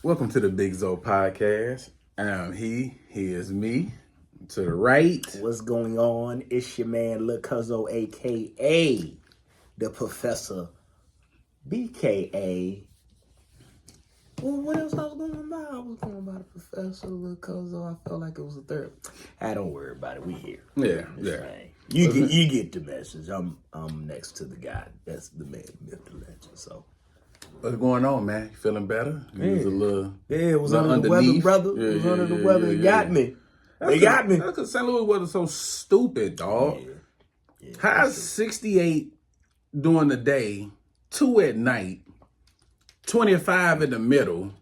Welcome to the Big Zo podcast. He is me. To the right, What's going on? It's your man, Cuzzo, a.k.a. the Professor, b.k.a. Well, what else I was going by? I was going by the Professor, Cuzzo. I felt like it was a third. Don't worry about it. We here. yeah. You get the message. I'm next to the guy. That's the man, myth, the legend. So. What's going on, man? You feeling better? You was a little, it was under the weather, brother. It was under the weather. It got me. They got me. That's because St. Louis weather so stupid, dog. How's 68 during the day, 2 at night, 25 in the middle?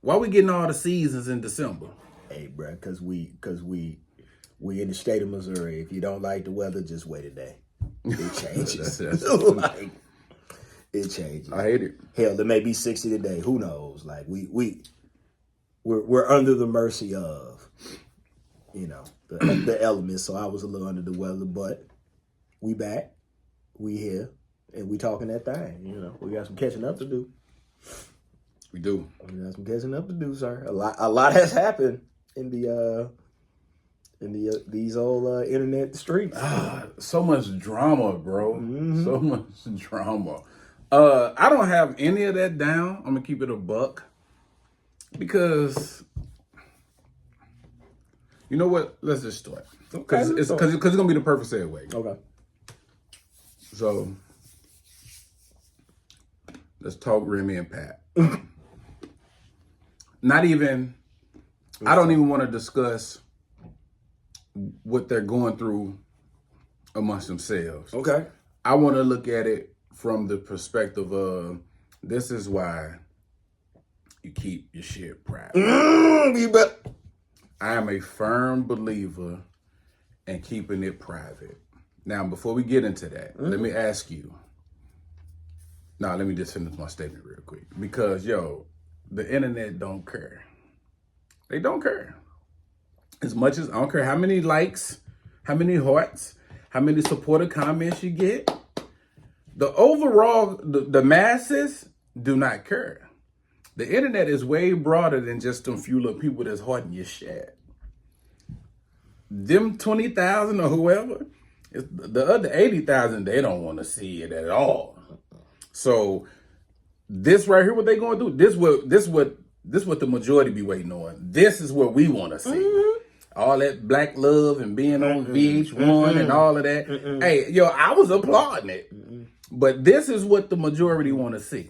Why we getting all the seasons in December? Hey, bro, because we in the state of Missouri. If you don't like the weather, just wait a day. It changes. It changes. I hate it. Hell, it may be 60 today. Who knows? Like we're under the mercy of, the elements. So I was a little under the weather, but we back, we here, and we talking that thing. We got some catching up to do. We do. We got some catching up to do, sir. A lot has happened in these old internet streets. So much drama, bro. Mm-hmm. So much drama. I don't have any of that down. I'm gonna keep it a buck because you know what? Let's just start because it's gonna be the perfect segue. Okay. So let's talk Remy and Pat. Not even. I don't even want to discuss what they're going through amongst themselves. Okay. I want to look at it from the perspective of this is why you keep your shit private. You bet. I am a firm believer in keeping it private. Now, before we get into that, let me ask you. Now, let me just finish my statement real quick. Because, the internet don't care. They don't care. As much as I don't care how many likes, how many hearts, how many supportive comments you get. The overall, the masses do not care. The internet is way broader than just them few little people that's hoarding your shit. Them 20,000 or whoever, the other 80,000, they don't want to see it at all. So this right here, what they going to do? This what the majority be waiting on. This is what we want to see. Mm-hmm. All that black love and being on VH1 and all of that. Hey, I was applauding it. But this is what the majority want to see.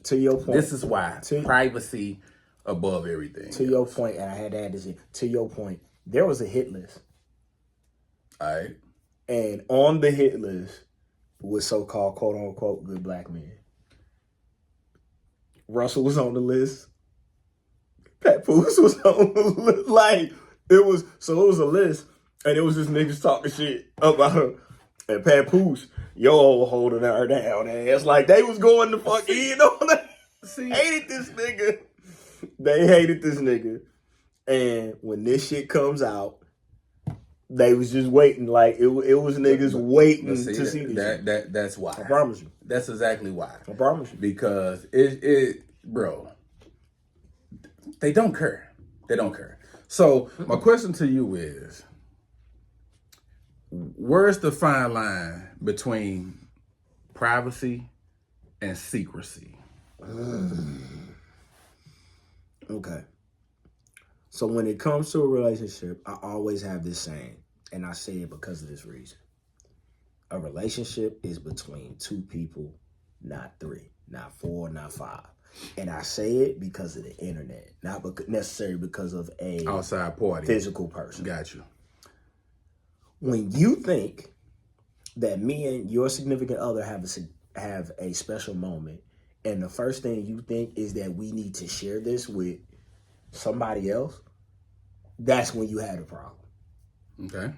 To your point. This is why. Privacy above everything. To your point, and I had to add this in. To your point, there was a hit list. All right. And on the hit list was so-called, quote-unquote, good black men. Russell was on the list. Papoose was on the list. It was a list, and it was just niggas talking shit about her. And Papoose, holding her down ass like they was going to fuck in on that. Hated this nigga. They hated this nigga. And when this shit comes out, they was just waiting. Like it was niggas waiting to see this. That's why. I promise you. That's exactly why. I promise you. Because bro, they don't care. They don't care. So my question to you is, where's the fine line between privacy and secrecy? Okay. So when it comes to a relationship, I always have this saying, and I say it because of this reason. A relationship is between two people, not three, not four, not five. And I say it because of the internet, not necessarily because of a outside party, physical person. Got you. When you think that me and your significant other have a special moment, and the first thing you think is that we need to share this with somebody else, that's when you had a problem. Okay.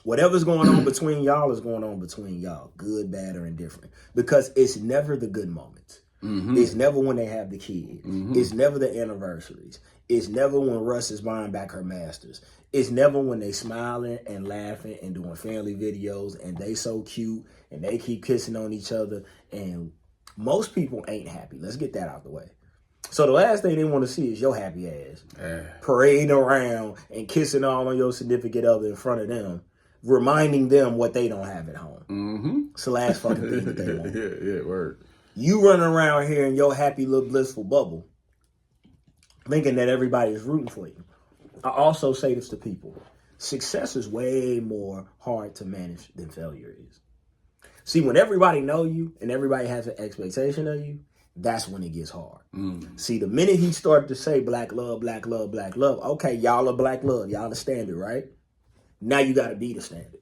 Whatever's going on between y'all is going on between y'all, good, bad, or indifferent. Because it's never the good moments. Mm-hmm. It's never when they have the kids. Mm-hmm. It's never the anniversaries. It's never when Russ is buying back her masters. It's never when they smiling and laughing and doing family videos and they so cute and they keep kissing on each other. And most people ain't happy. Let's get that out the way. So the last thing they want to see is your happy ass parading around and kissing all on your significant other in front of them, reminding them what they don't have at home. Mm-hmm. It's the last fucking thing that they want. Yeah, word. You running around here in your happy little blissful bubble, thinking that everybody is rooting for you. I also say this to people. Success is way more hard to manage than failure is. See, when everybody know you and everybody has an expectation of you, that's when it gets hard. See, the minute he started to say black love, black love, black love, okay, y'all are black love. Y'all the standard, right? Now you got to be the standard.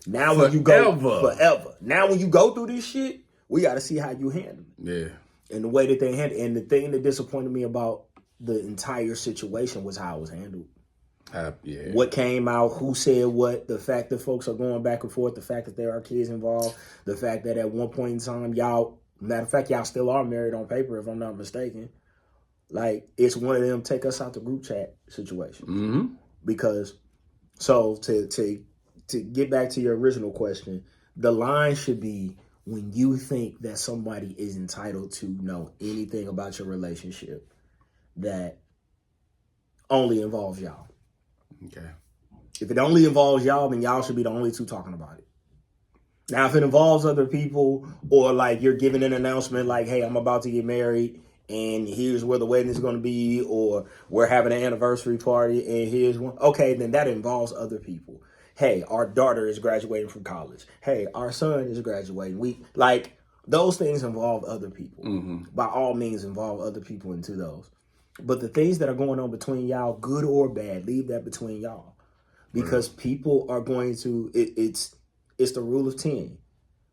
Now when you go forever. Now when you go through this shit, we got to see how you handle it. Yeah. And the way that they handle it. And the thing that disappointed me about the entire situation was how it was handled. Yeah. What came out, who said what, the fact that folks are going back and forth, the fact that there are kids involved, the fact that at one point in time, matter of fact, y'all still are married on paper, if I'm not mistaken. Like, it's one of them take us out the group chat situation. Mm-hmm. Because, so to get back to your original question, the line should be when you think that somebody is entitled to know anything about your relationship that only involves y'all. Okay. If it only involves y'all, then y'all should be the only two talking about it. Now, if it involves other people, or like you're giving an announcement like, hey, I'm about to get married and here's where the wedding is going to be, or we're having an anniversary party and here's one. Okay, then that involves other people. Hey, our daughter is graduating from college. Hey, our son is graduating. Those things involve other people. Mm-hmm. By all means, involve other people into those. But the things that are going on between y'all, good or bad, leave that between y'all. Because people are going to, it's the rule of 10.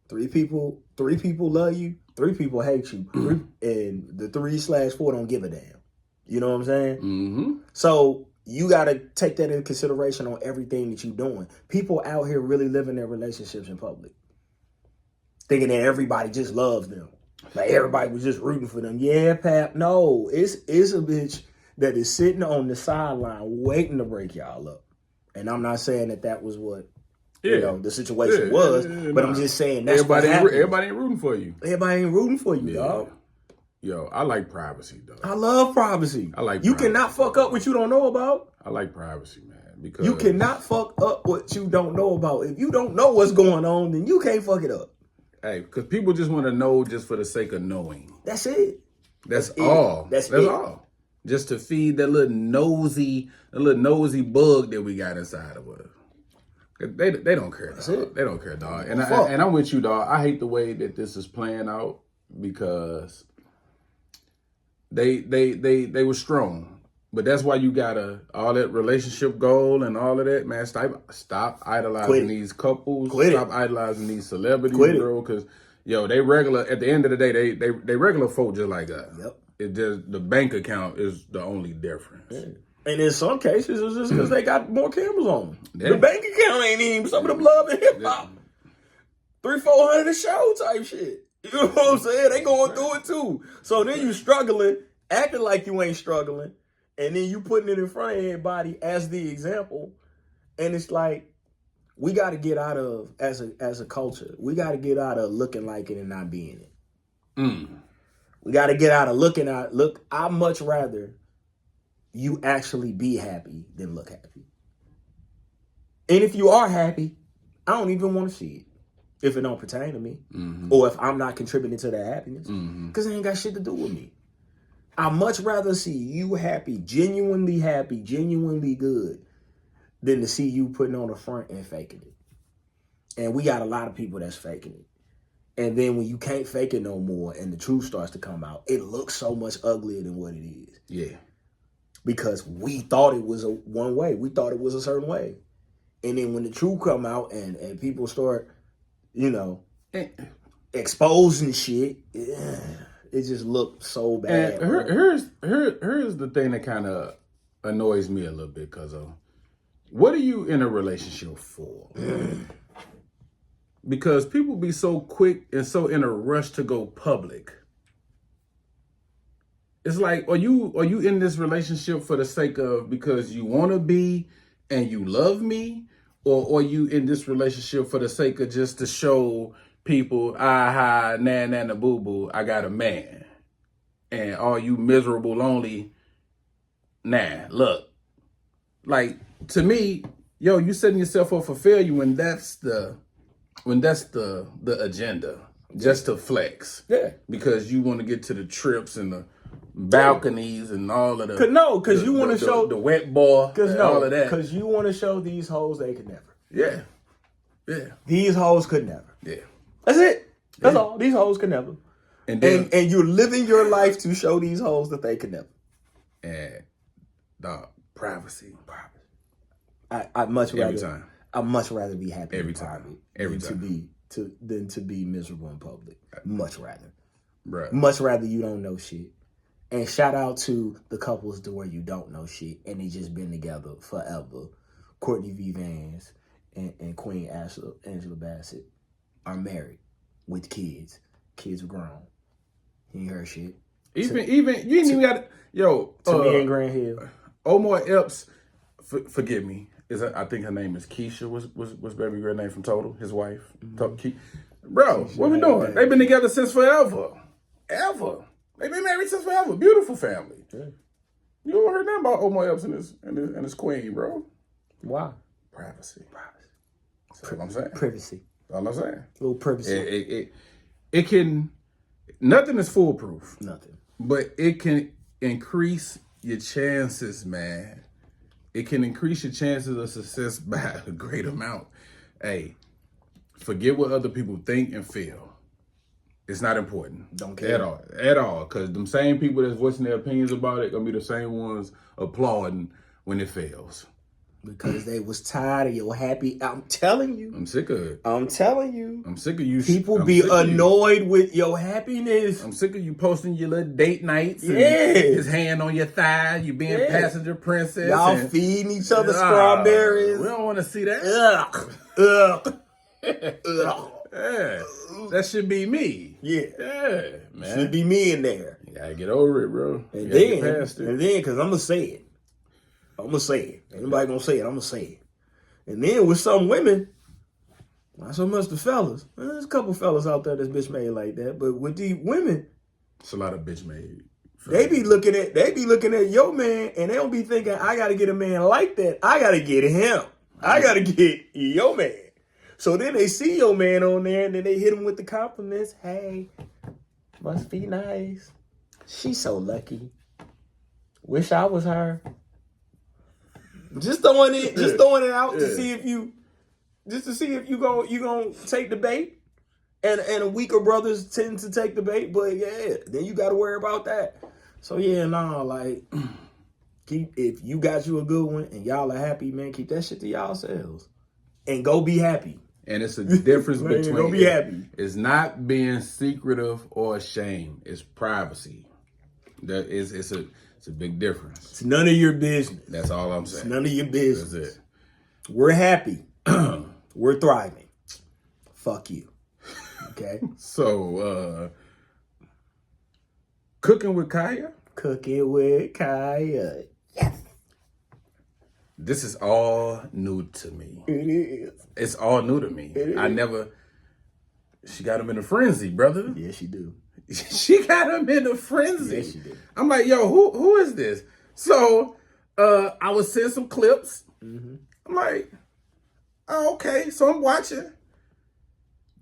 Three people love you, 3 people hate you, and the 3/4 don't give a damn. You know what I'm saying? Mm-hmm. So you got to take that into consideration on everything that you're doing. People out here really living their relationships in public, thinking that everybody just loves them. Like everybody was just rooting for them. Yeah, Pap. No, it's a bitch that is sitting on the sideline waiting to break y'all up. And I'm not saying that was what the situation was, but I'm just saying that's everybody ain't rooting for you. Everybody ain't rooting for you, dog. Yo, I like privacy, dog. I love privacy. I like you privacy. Cannot fuck up what you don't know about. I like privacy, man, because you cannot fuck up what you don't know about. If you don't know what's going on, then you can't fuck it up. Hey, because people just want to know just for the sake of knowing. That's it. That's all. That's all. Just to feed that little nosy bug that we got inside of us. They don't care, dog. They don't care, dog. And I'm with you, dog. I hate the way that this is playing out because they were strong. But that's why you gotta all that relationship goal and all of that, man. Stop idolizing these couples. Stop idolizing these celebrities, bro. Because they regular. At the end of the day, they regular folk just like us. Yep. It just the bank account is the only difference. Yeah. And in some cases, it's just because they got more cameras on them. Yeah. The bank account ain't even some of them love and hip hop. 300-400 a show type shit. You know what I'm saying? They going through it too. So then you struggling, acting like you ain't struggling. And then you putting it in front of everybody as the example. And it's like, we got to get out of, as a culture, we got to get out of looking like it and not being it. We got to get out of I'd much rather you actually be happy than look happy. And if you are happy, I don't even want to see it. If it don't pertain to me. Or if I'm not contributing to that happiness. Because it ain't got shit to do with me. I'd much rather see you happy, genuinely good, than to see you putting on the front and faking it. And we got a lot of people that's faking it. And then when you can't fake it no more and the truth starts to come out, it looks so much uglier than what it is. Yeah. Because we thought it was one way. We thought it was a certain way. And then when the truth come out and people start, exposing shit, it just looked so bad. And here's the thing that kind of annoys me a little bit, Cuzzo. What are you in a relationship for? Because people be so quick and so in a rush to go public. It's like, are you in this relationship for the sake of because you want to be and you love me? Or are you in this relationship for the sake of just to show people, nah, boo-boo, I got a man? and all you miserable, lonely. Nah, look, like to me, yo, you setting yourself up for failure when that's the agenda, just to flex. Yeah, because you want to get to the trips and the balconies and all of the. Because you want to show the wet bar, all of that. Because you want to show these hoes they could never. Yeah. These hoes could never. Yeah. That's it. That's all. These hoes could never. And then, and you're living your life to show these hoes that they could never. And privacy. I'd much rather every time. I'd much rather be happy Every in time. private than to be miserable in public. Much rather. Bruh. Much rather you don't know shit. And shout out to the couples to where you don't know shit and they just been together forever. Courtney V. Vance and Queen Angela Bassett are married with kids. Kids are grown. You ain't heard shit. Even you ain't even got to me and Grant Hill. Omar Epps, forgive me. I think her name is Keisha. Was baby girl name from Total? His wife. Bro, what we doing? They've been together since forever. Ever. They've been married since forever. Beautiful family. Yeah. You don't heard nothing about Omar Epps and his queen, bro. Why? Privacy. That's all I'm saying. Privacy. All I'm saying. A little privacy. It can. Nothing is foolproof. Nothing. But it can increase your chances, man. It can increase your chances of success by a great amount. Hey, forget what other people think and feel. It's not important. Don't care. At all. Because them same people that's voicing their opinions about it going to be the same ones applauding when it fails. Because they was tired of your happy. I'm telling you. I'm sick of it. I'm telling you. I'm sick of you. People be annoyed with your happiness. I'm sick of you posting your little date nights. Yeah. His hand on your thigh. You being passenger princess. Y'all feeding each other strawberries. We don't want to see that. Ugh. Yeah. That should be me. Yeah, man. Should be me in there. You gotta get over it, bro. And then, because I'm gonna say it. Anybody gonna say it? I'm gonna say it. And then with some women, not so much the fellas. There's a couple fellas out there that's bitch made like that, but with these women, it's a lot of bitch made. They be looking at your man, and they don't be thinking, I gotta get a man like that. I gotta get him. I gotta get your man. So then they see your man on there, and then they hit him with the compliments. Hey, must be nice. She's so lucky. Wish I was her. Just throwing it out to see if you gonna take the bait. And a weaker brothers tend to take the bait, but then you gotta worry about that. So if you got you a good one and y'all are happy, man, keep that shit to yourselves. And go be happy. And it's a difference between go be happy. It's not being secretive or ashamed. It's privacy. It's a big difference. It's none of your business. That's all I'm saying. It's none of your business. That's it. We're happy. We're thriving. Fuck you. Okay? So, cooking with Kaya? Cooking with Kaya. Yes. This is all new to me. It is. It's all new to me. She got him in a frenzy, brother. Yes, she do. She got him in a frenzy. Yes, she did. I'm like, yo, who is this? So, I was seeing some clips. Mm-hmm. I'm like, oh, okay. So I'm watching.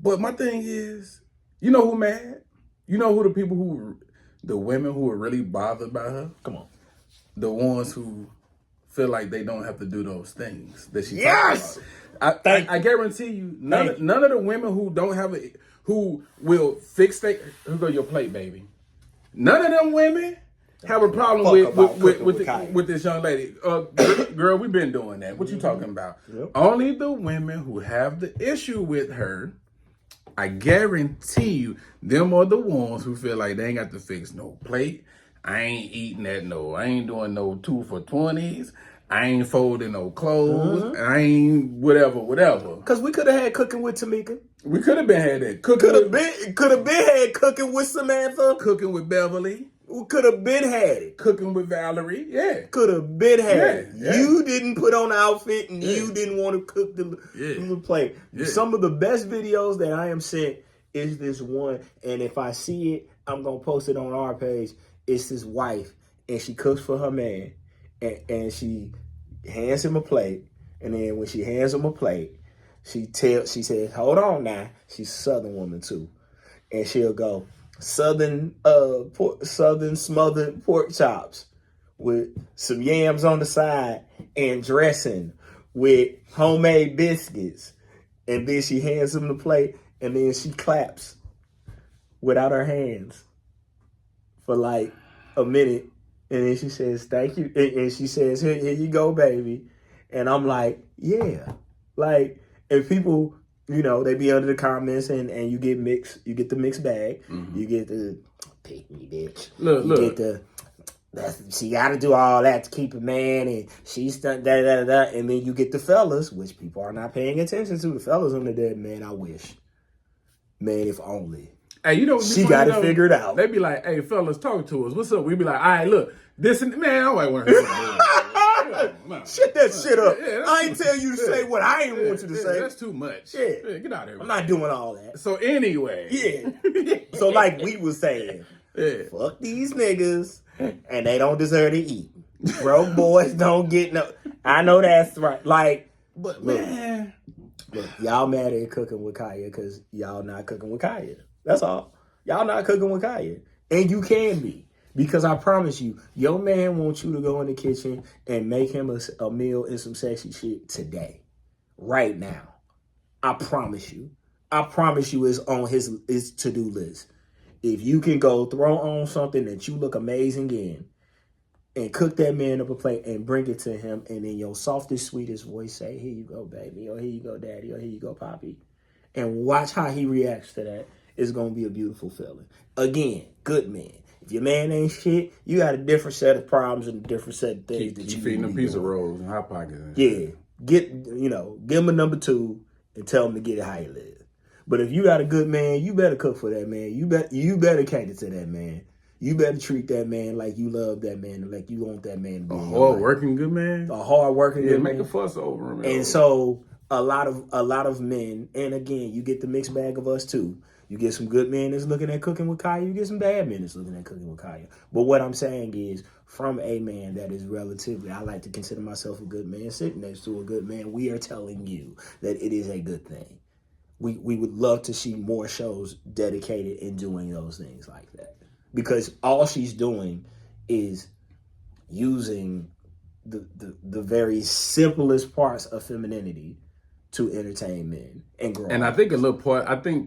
But my thing is, you know who mad? You know who the women who are really bothered by her? Come on. The ones who feel like they don't have to do those things that she yes! talks about. I guarantee you, none of the women who don't have who will fixate, here go your plate, baby. None of them women have a problem with this young lady. Girl, we've been doing that. What you talking about? Yep. Only the women who have the issue with her, I guarantee you, them are the ones who feel like they ain't got to fix no plate. I ain't eating that I ain't doing no 2 for $20s. I ain't folding no clothes. Mm-hmm. I ain't whatever. Cause we could have had cooking with Tamika. We could have been had that. Could have been had cooking with Samantha. Cooking with Beverly. We could have been had it. Cooking with Valerie. Yeah. Could have been had it. Yeah. You didn't put on the outfit and you didn't want to cook the plate. Yeah. Some of the best videos that I am sent is this one. And if I see it, I'm going to post it on our page. it's his wife, and she cooks for her man, and she hands him a plate, and then when she hands him a plate, she says, "Hold on now." She's a Southern woman too, and she'll go, Southern smothered pork chops with some yams on the side and dressing with homemade biscuits, and then she hands him the plate, and then she claps without her hands for like a minute, and then she says, "Thank you," and she says, here you go, baby. And I'm like, yeah. Like, if people, they be under the comments, and you get the mixed bag. Mm-hmm. You get the pick me, bitch. Look. Get she got to do all that to keep a man, and she's done da. And then you get the fellas, which people are not paying attention to. The fellas on the dead man, I wish. Man, if only. Hey, she got it figured out. They be like, "Hey, fellas, talk to us. What's up?" We be like, "All right, look, this and man, I don't want to hear that. Shut that shit up. Yeah, I ain't tell you to say what I ain't want you to say. That's too much. Yeah, get out of here. I'm not doing all that. So anyway. Yeah. So like we was saying, fuck these niggas, and they don't deserve to eat. Broke boys don't get no. I know that's right. Like, but man. Look, y'all mad at cooking with Kaya because y'all not cooking with Kaya. That's all. Y'all not cooking with Kaya. And you can be. Because I promise you, your man wants you to go in the kitchen and make him a meal and some sexy shit today. Right now. I promise you. I promise you it's on his to-do list. If you can go throw on something that you look amazing in and cook that man up a plate and bring it to him, and in your softest, sweetest voice say, "Here you go, baby," or "Here you go, daddy," or "Here you go, poppy," and watch how he reacts to that. It's going to be a beautiful feeling. Again, good men. If your man ain't shit, you got a different set of problems and a different set of things that you feeding them pizza rolls and hot pockets. And yeah. Give him a number 2 and tell him to get it how you live. But if you got a good man, you better cook for that man. You better cater to that man. You better treat that man like you love that man and like you want that man to be a hard-working good man. A hard-working good man. Make a fuss over him. And so a lot of men, and again, you get the mixed bag of us too. You get some good men that's looking at cooking with Kaya. You get some bad men that's looking at cooking with Kaya. But what I'm saying is, from a man that is relatively, I like to consider myself a good man, sitting next to a good man, we are telling you that it is a good thing. We would love to see more shows dedicated in doing those things like that. Because all she's doing is using the very simplest parts of femininity to entertain men and grow. And I think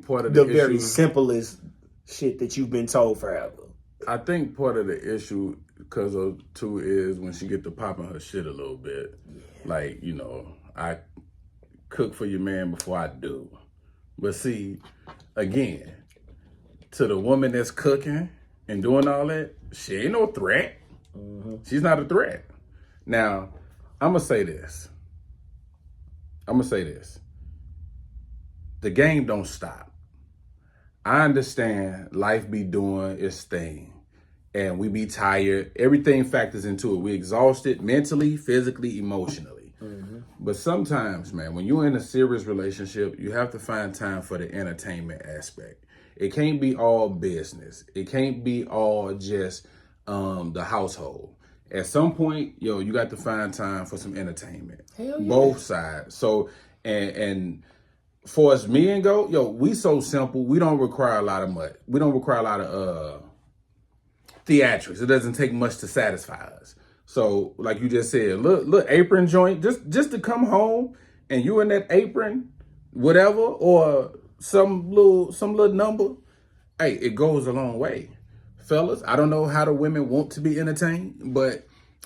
part of the very simplest shit that you've been told forever. I think part of the issue because of too is when she get to popping her shit a little bit. Yeah. Like, I cook for your man before I do. But see, again, to the woman that's cooking and doing all that, she ain't no threat. Mm-hmm. She's not a threat. Now, I'm going to say this. The game don't stop. I understand life be doing its thing. And we be tired. Everything factors into it. We exhausted mentally, physically, emotionally. Mm-hmm. But sometimes, man, when you're in a serious relationship, you have to find time for the entertainment aspect. It can't be all business. It can't be all just the household. At some point, you got to find time for some entertainment. Hell yeah. Both sides. So, and for us men go, we so simple. We don't require a lot of much. We don't require a lot of theatrics. It doesn't take much to satisfy us. So, like you just said, look apron joint, just to come home and you in that apron, whatever, or some little number, hey, it goes a long way. Fellas, I don't know how the women want to be entertained, but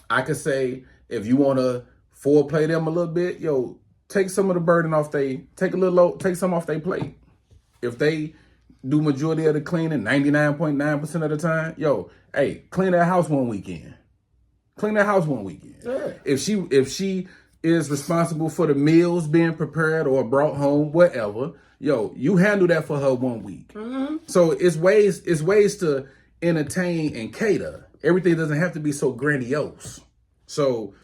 I could say if you want to foreplay them a little bit, take some of the burden off take some off their plate. If they do majority of the cleaning, 99.9% of the time, hey, clean that house one weekend. Yeah. If she is responsible for the meals being prepared or brought home, whatever, you handle that for her 1 week. Mm-hmm. So it's ways to entertain and cater. Everything doesn't have to be so grandiose. So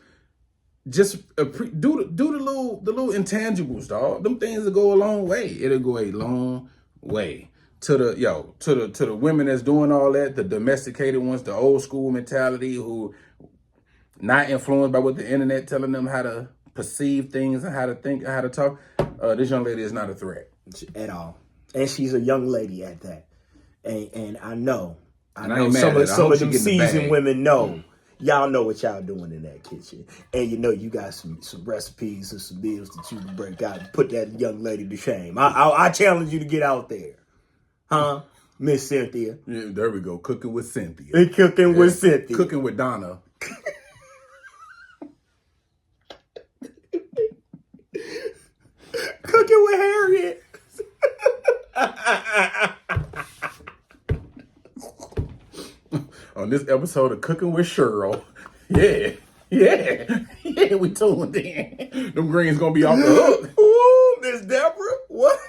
just do the little intangibles, dog. Them things will go a long way. It'll go a long way. to the women that's doing all that, the domesticated ones, the old school mentality who not influenced by what the internet telling them how to perceive things and how to think and how to talk. This young lady is not a threat at all, and she's a young lady at that. And I know some of them seasoned women know. Y'all know what y'all doing in that kitchen. And you know you got some recipes and some meals that you can break out and put that young lady to shame. I challenge you to get out there. Huh? Miss Cynthia. Yeah, there we go. Cooking with Cynthia. With Cynthia. Cooking with Donna. Cooking with Harriet. On this episode of Cooking with Cheryl. Yeah, we tuned in. Them greens gonna be off the hook. Ooh, Miss Deborah, what?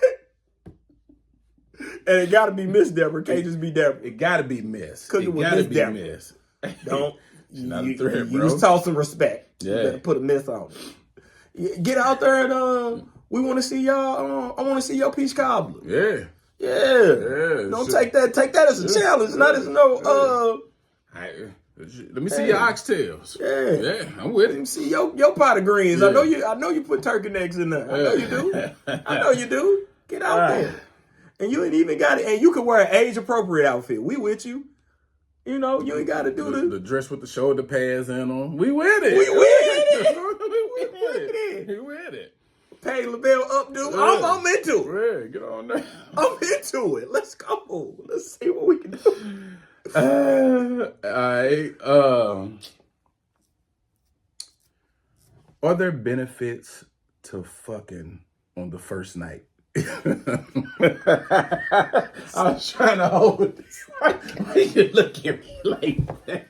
And it gotta be Miss Deborah. Can't just be Deborah. It gotta be Miss. Cooking with Miss Deborah. Miss. Don't. You was tossing respect. Yeah. You better put a miss on it. Get out there and we want to see y'all. I want to see your peach cobbler. Yeah. Don't take that as a challenge, not as no. Let me see your oxtails. Yeah, I'm with it. Let me see your pot of greens. Yeah. I know you put turkey necks in there. I know you do. Get out there. And you ain't even got it. And you can wear an age appropriate outfit. We with you. You know, you ain't got to do the dress with the shoulder pads in them. We with it. We with it. Pay LaBelle updo. I'm into it. Yeah, get on there. I'm into it. Let's go. Let's see what we can do. All right. Are there benefits to fucking on the first night? I was trying to hold this. Why you look at me like that?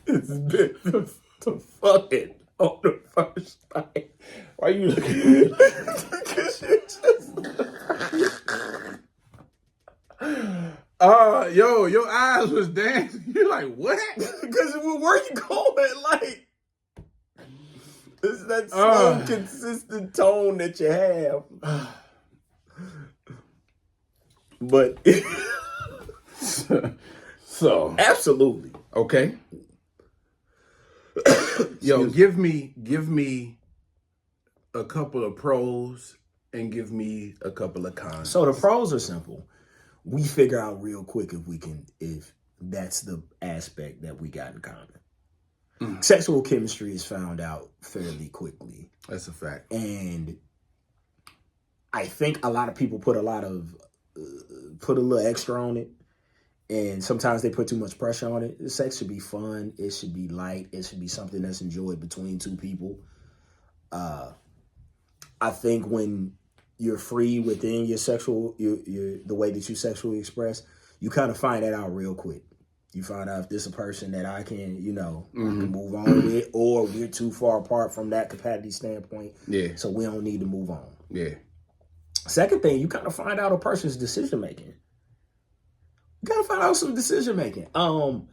It's benefits to fucking on the first night. Why you looking at me like that? Because you just... your eyes was dancing. You're like, what? Because where you going? Like, it's that slow, consistent tone that you have. But so absolutely okay. Give me a couple of pros and give me a couple of cons. So the pros are simple. We figure out real quick if that's the aspect that we got in common. Sexual chemistry is found out fairly quickly. That's a fact. And I think a lot of people put a little extra on it. And sometimes they put too much pressure on it. Sex should be fun. It should be light. It should be something that's enjoyed between two people. I think when you're free within your sexual, the way that you sexually express, you kind of find that out real quick. You find out if this is a person that I can, I can move on with, or we're too far apart from that capacity standpoint. Yeah. So we don't need to move on. Yeah. Second thing, you kind of find out a person's decision making. You gotta find out some decision making. I'm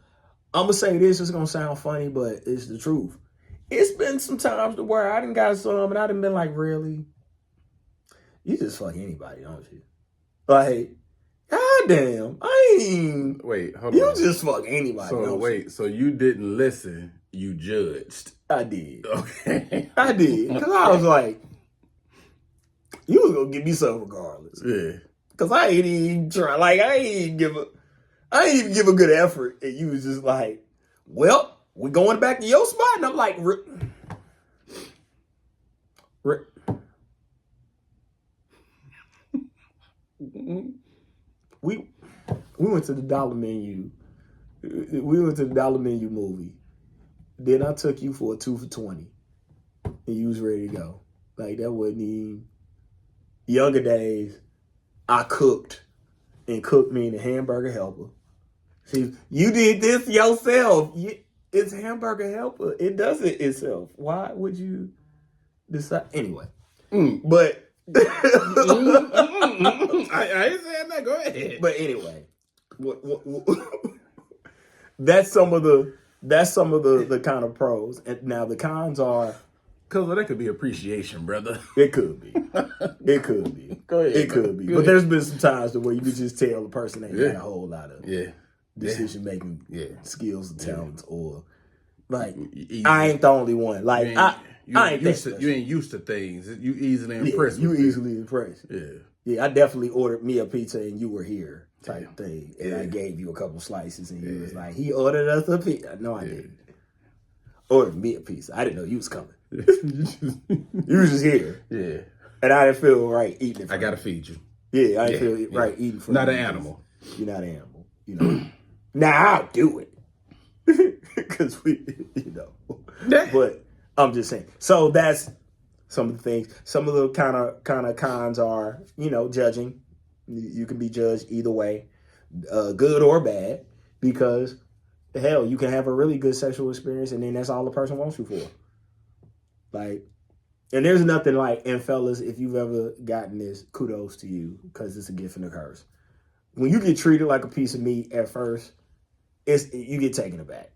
gonna say this, it's gonna sound funny, but it's the truth. It's been some times where I done got some and I done been like, really? You just fuck anybody, don't you? Like, goddamn, I ain't. Wait, hold on. You on. just fuck anybody. So wait, so you didn't listen, you judged. I did. Okay. I did. Because I was like, you was gonna give me something regardless. Yeah. Because I ain't even try. Like, I ain't even give a good effort. And you was just like, well, we're going back to your spot. And I'm like, we went to the Dollar Menu. We went to the Dollar Menu movie. Then I took you for a 2 for $20. And you was ready to go. Like, that wasn't even... Younger days, I cooked. And cooked meaning hamburger helper. See, you did this yourself. It's hamburger helper. It does it itself. Why would you decide? Anyway. But... I ain't saying that. Go ahead. But anyway, that's some of the kind of pros. And now the cons are Cause that could be appreciation, brother. It could be. It could be. Go ahead. It could be. Go But ahead. there's been some times where you can just tell the person ain't got a whole lot of decision making skills and talents, or like I ain't the only one. Like I ain't you ain't used to things. You easily impressed. You easily impressed. Yeah. Yeah, I definitely ordered me a pizza and you were here type thing. And I gave you a couple slices and you was like, he ordered us a pizza. No, I didn't. Ordered me a pizza. I didn't know you was coming. You was just here. Yeah. And I didn't feel right eating it. I gotta feed you. Yeah, I didn't feel right eating for Not an animal. You're not an animal. You know. Now I'll do it. Because we, you know. But I'm just saying. So that's some of the things. Some of the kind of cons are, you know, judging. You can be judged either way, good or bad, because hell, you can have a really good sexual experience and then that's all the person wants you for. Like, and there's nothing like, and fellas, if you've ever gotten this, kudos to you, because it's a gift and a curse. When you get treated like a piece of meat at first, you get taken aback.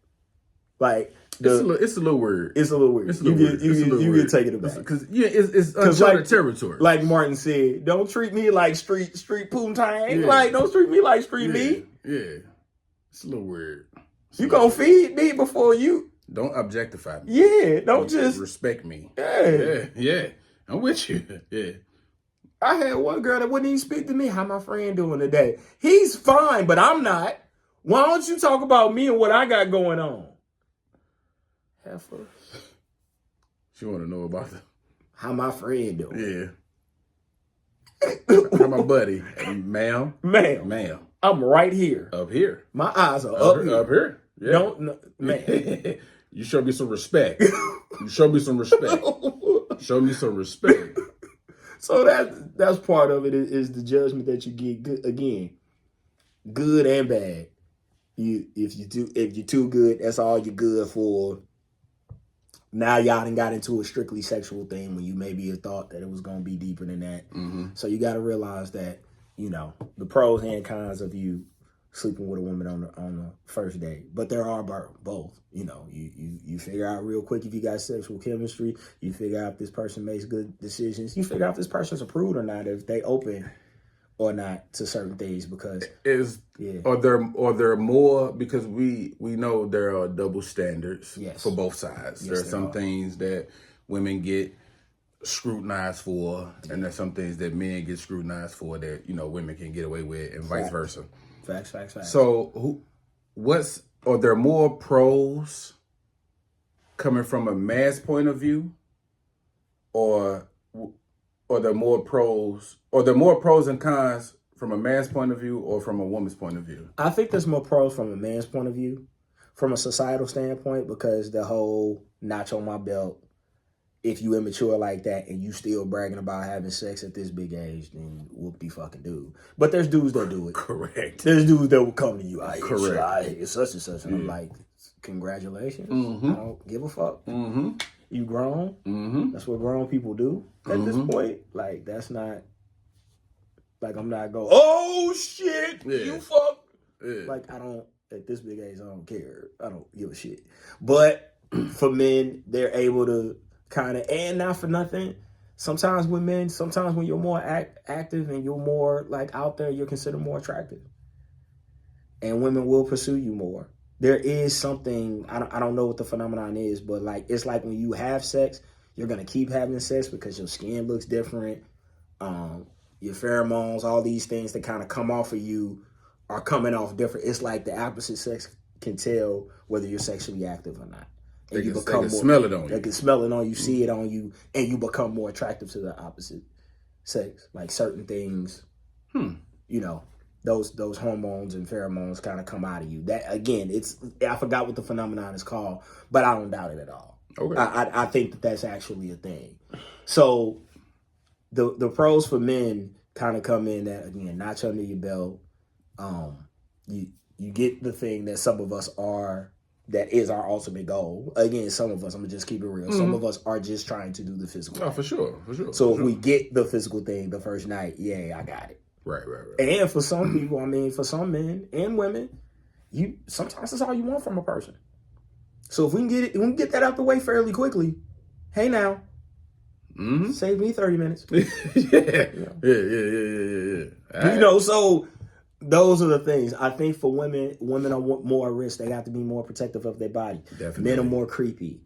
Like it's a little weird. It's a little weird. You get taken aback because it's uncharted territory. Like Martin said, don't treat me like street poontang. Like don't treat me like street meat. Yeah, it's a little weird. You gonna feed me before you. Don't objectify me. Yeah, don't just respect me. Yeah. I'm with you. Yeah. I had one girl that wouldn't even speak to me. How my friend doing today? He's fine, but I'm not. Why don't you talk about me and what I got going on? Heifer. She want to know about how my friend doing. Yeah. How my buddy. Ma'am. I'm right here. Up here. My eyes are up here. Up here. Yeah. Man. You show me some respect. Show me some respect. So that's part of it is the judgment that you get. Good and bad. If you're too good, that's all you're good for. Now y'all done got into a strictly sexual thing when you maybe had thought that it was gonna be deeper than that. Mm-hmm. So you got to realize that, you know, the pros and cons of you sleeping with a woman on the first date. But there are both. You know, you figure out real quick if you got sexual chemistry. You figure out if this person makes good decisions. You figure out if this person's a prude or not, if they open or not to certain things, because are there more, because we know there are double standards for both sides. There are some things that women get scrutinized for, and there's some things that men get scrutinized for that, you know, women can get away with, and vice versa. Facts. So are there more pros coming from a man's point of view, or are there more pros and cons from a man's point of view or from a woman's point of view? I think there's more pros from a man's point of view, from a societal standpoint, because the whole notch on my belt, if you immature like that and you still bragging about having sex at this big age, then whoop-de-fucking dude. But there's dudes that do it. Correct. There's dudes that will come to you. Correct. It's such and such. And I'm like, congratulations. Mm-hmm. I don't give a fuck. Mm-hmm. You grown. Mm-hmm. That's what grown people do at this point. Like, that's not, like, I'm not going, oh, shit, you fuck. Yeah. Like, I don't, at this big age, I don't care. I don't give a shit. But for men, they're able to kind of, and not for nothing, sometimes with men, sometimes when you're more active and you're more, like, out there, you're considered more attractive. And women will pursue you more. There is something, I don't know what the phenomenon is, but like, it's like when you have sex, you're going to keep having sex because your skin looks different. Your pheromones, all these things that kind of come off of you are coming off different. It's like the opposite sex can tell whether you're sexually active or not. And they can smell it on you. They can smell it on you, see it on you, and you become more attractive to the opposite sex. Like certain things, you know, those hormones and pheromones kind of come out of you. That, again, I forgot what the phenomenon is called, but I don't doubt it at all. Okay. I think that that's actually a thing. So the pros for men kind of come in that, again, notch under your belt. You get the thing that some of us are, that is our ultimate goal. Again, some of us, I'm going to just keep it real. Mm-hmm. Some of us are just trying to do the physical. Oh, for sure. So if we get the physical thing the first night, I got it. Right. And for some people, I mean, for some men and women, sometimes that's all you want from a person. So if we can get that out the way fairly quickly, Hey now, save me 30 minutes. Yeah. So those are the things. I think for women are more at risk. They have to be more protective of their body. Definitely. Men are more creepy.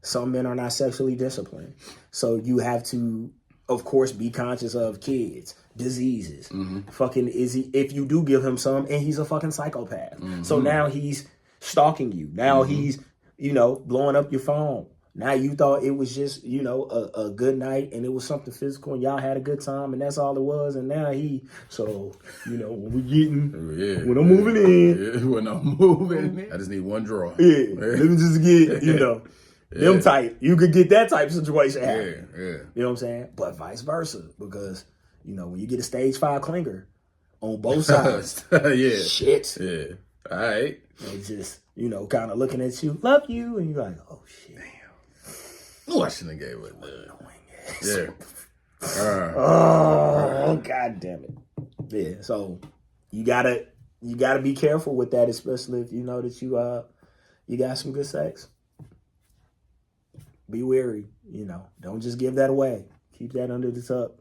Some men are not sexually disciplined. So you have to, of course, be conscious of kids, diseases. Fucking if you do give him some and he's a fucking psychopath. So now he's stalking you. Now he's, blowing up your phone. Now you thought it was just, a good night and it was something physical and y'all had a good time and that's all it was. And now when I'm moving in. When I'm moving in. I just need one drawer. Yeah. Let me just get, them type. You could get that type of situation happening. Yeah. You know what I'm saying? But vice versa. Because, when you get a stage 5 clinger on both sides. Yeah. Shit. Yeah. All right. They just, kind of looking at you, love you. And you're like, oh, shit. Damn. Oh, I shouldn't have gave it that. Yeah. Oh, God damn it. Yeah, so you gotta be careful with that, especially if you know that you got some good sex. Be wary, Don't just give that away. Keep that under the tub,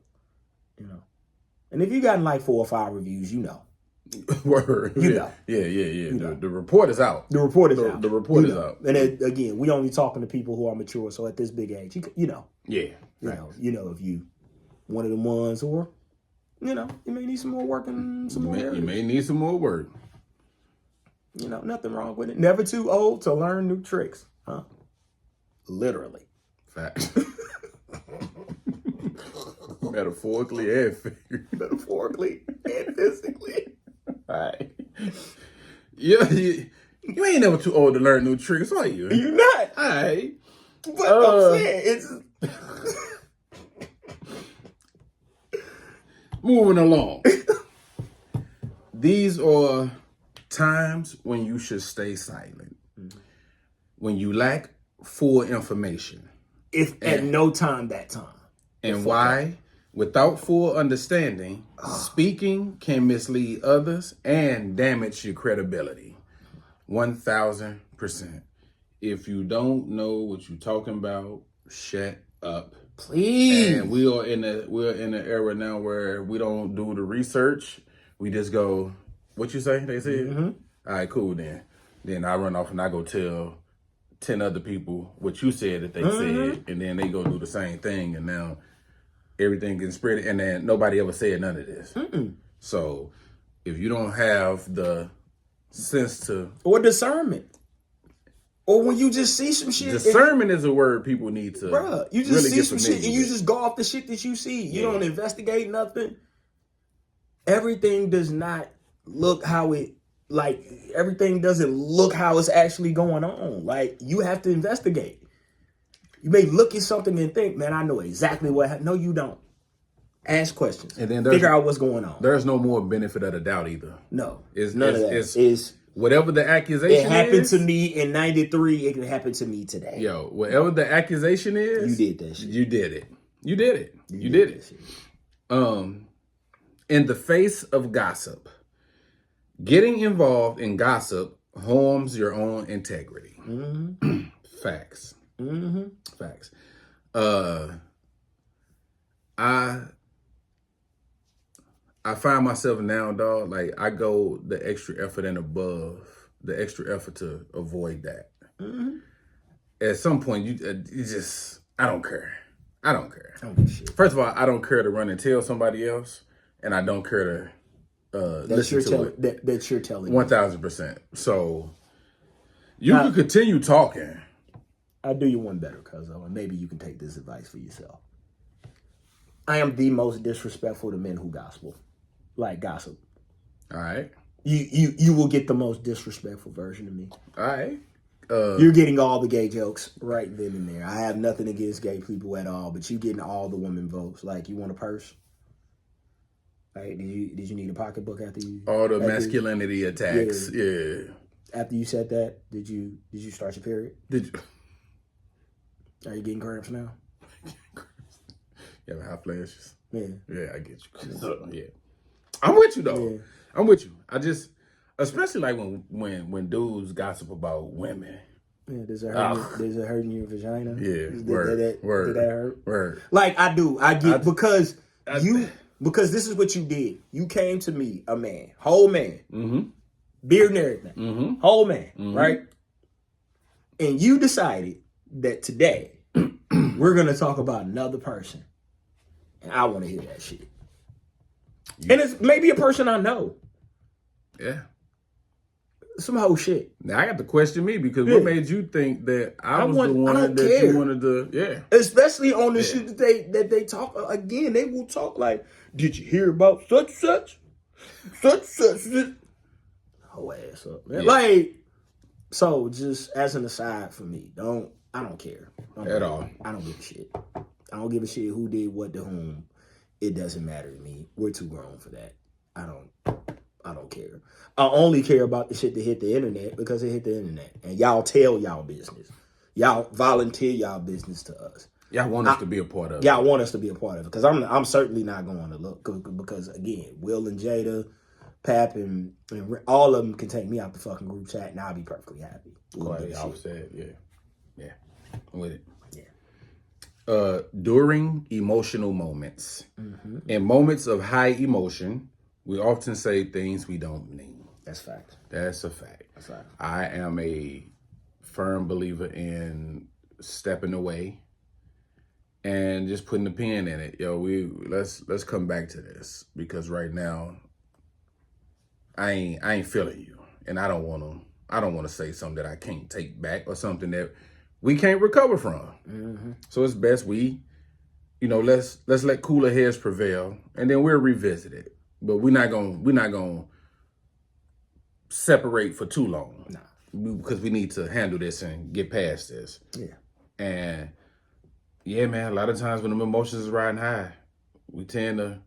And if you gotten like 4 or 5 reviews, Word. Yeah. The report is out. The report is out. The report is out. And again, we only talking to people who are mature. So at this big age, Yeah. if you one of the ones or, you may need some more work and some more areas. You may need some more work. Nothing wrong with it. Never too old to learn new tricks, huh? Literally. Fact. Metaphorically and figuratively. Metaphorically and physically. All right. Yeah, you ain't never too old to learn new tricks, are you? You're not. All right. But I'm saying, it's... Moving along. These are times when you should stay silent. When you lack full information. At no time that time. And why? Without full understanding, speaking can mislead others and damage your credibility. 1000%. If you don't know what you're talking about, shut up. Please. And we're in an era now where we don't do the research. We just go, what you say? They said? All right, cool then. Then I run off and I go tell 10 other people what you said that they said, and then they go do the same thing, and now everything gets spread, and then nobody ever said none of this. So if you don't have the sense to... Or discernment. Or when you just see some shit. Discernment is a word people need to you just really see get some familiar shit and you with. just go off the shit that you see. You don't investigate nothing. Everything does not look how it... Like, everything doesn't look how it's actually going on. Like, you have to investigate. You may look at something and think, man, I know exactly what happened. No, you don't. Ask questions. And then figure out what's going on. There's no more benefit of the doubt either. No. None of that. It's whatever the accusation is. It happened to me in 93. It can happen to me today. Yo, whatever the accusation is. You did that shit. You did it. You did it. You did it. In the face of gossip, getting involved in gossip harms your own integrity. Facts. Facts. I find myself now, dog, like I go the extra effort and above, the extra effort to avoid that. At some point, you just, I don't care. I don't care. I don't give a shit. First of all, I don't care to run and tell somebody else, and I don't care to listen to it. That you're telling 1000%. So you can continue talking. I'll do you one better, Cuzzo, and maybe you can take this advice for yourself. I am the most disrespectful to men who gospel. Like gossip. All right. You will get the most disrespectful version of me. All right. You're getting all the gay jokes right then and there. I have nothing against gay people at all, but you getting all the women votes. Like, you want a purse? Like, did you need a pocketbook after you? All the masculinity attacks. Yeah. After you said that, did you start your period? Did you? Are you getting cramps now? You have hot flashes? Yeah. Yeah, I get you. Yeah. I'm with you though. Yeah. I'm with you. I just, especially like when dudes gossip about women. Yeah, does it hurt in your vagina? Yeah, Did word. that hurt? Word. Like, I get, because this is what you did. You came to me, a man, whole man, beard and everything, whole man, right? And you decided that today we're going to talk about another person. And I want to hear that shit. And it's maybe a person I know. Yeah. Some whole shit. Now I got to question me because what made you think that I was the one that care. you wanted to? Yeah, especially on the shit that they talk again. They will talk like, "Did you hear about such?" Whole ass up, man. Yeah. Like, so just as an aside for me, I don't care at all. I don't give a shit. I don't give a shit who did what to whom. It doesn't matter to me. We're too grown for that. I don't care. I only care about the shit that hit the internet because it hit the internet. And y'all tell y'all business. Y'all volunteer y'all business to us. Y'all want us to be a part of it. Y'all want us to be a part of it. Because I'm certainly not going to look. Because, again, Will and Jada, Pap, and all of them can take me out the fucking group chat and I'll be perfectly happy. Quite offset, yeah. I'm with it. Yeah. During emotional moments. In moments of high emotion, we often say things we don't mean. That's fact. That's a fact. That's fact. I am a firm believer in stepping away and just putting the pin in it. Yo, let's come back to this because right now I ain't feeling you, and I don't want to say something that I can't take back or something that we can't recover from. So it's best let's let cooler heads prevail, and then we'll revisit it. But we're not gonna separate for too long. Nah. Because we need to handle this and get past this. Yeah. And yeah, man, a lot of times when the emotions is riding high, we tend to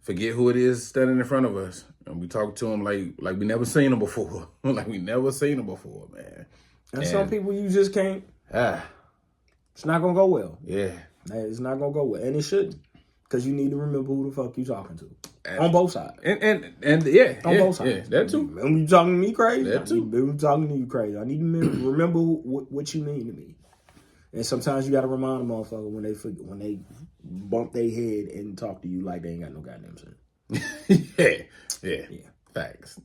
forget who it is standing in front of us. And we talk to them like we never seen them before. Like we never seen them before, man. And some people you just can't. It's not going to go well. Yeah. It's not going to go well. And it shouldn't. Because you need to remember who the fuck you talking to. On both sides. And yeah. On both sides. Yeah, that too. When you talking to me crazy, that too. When you talking to you crazy, I need to remember what you mean to me. And sometimes you got to remind a motherfucker when they bump their head and talk to you like they ain't got no goddamn sense. Yeah. Facts.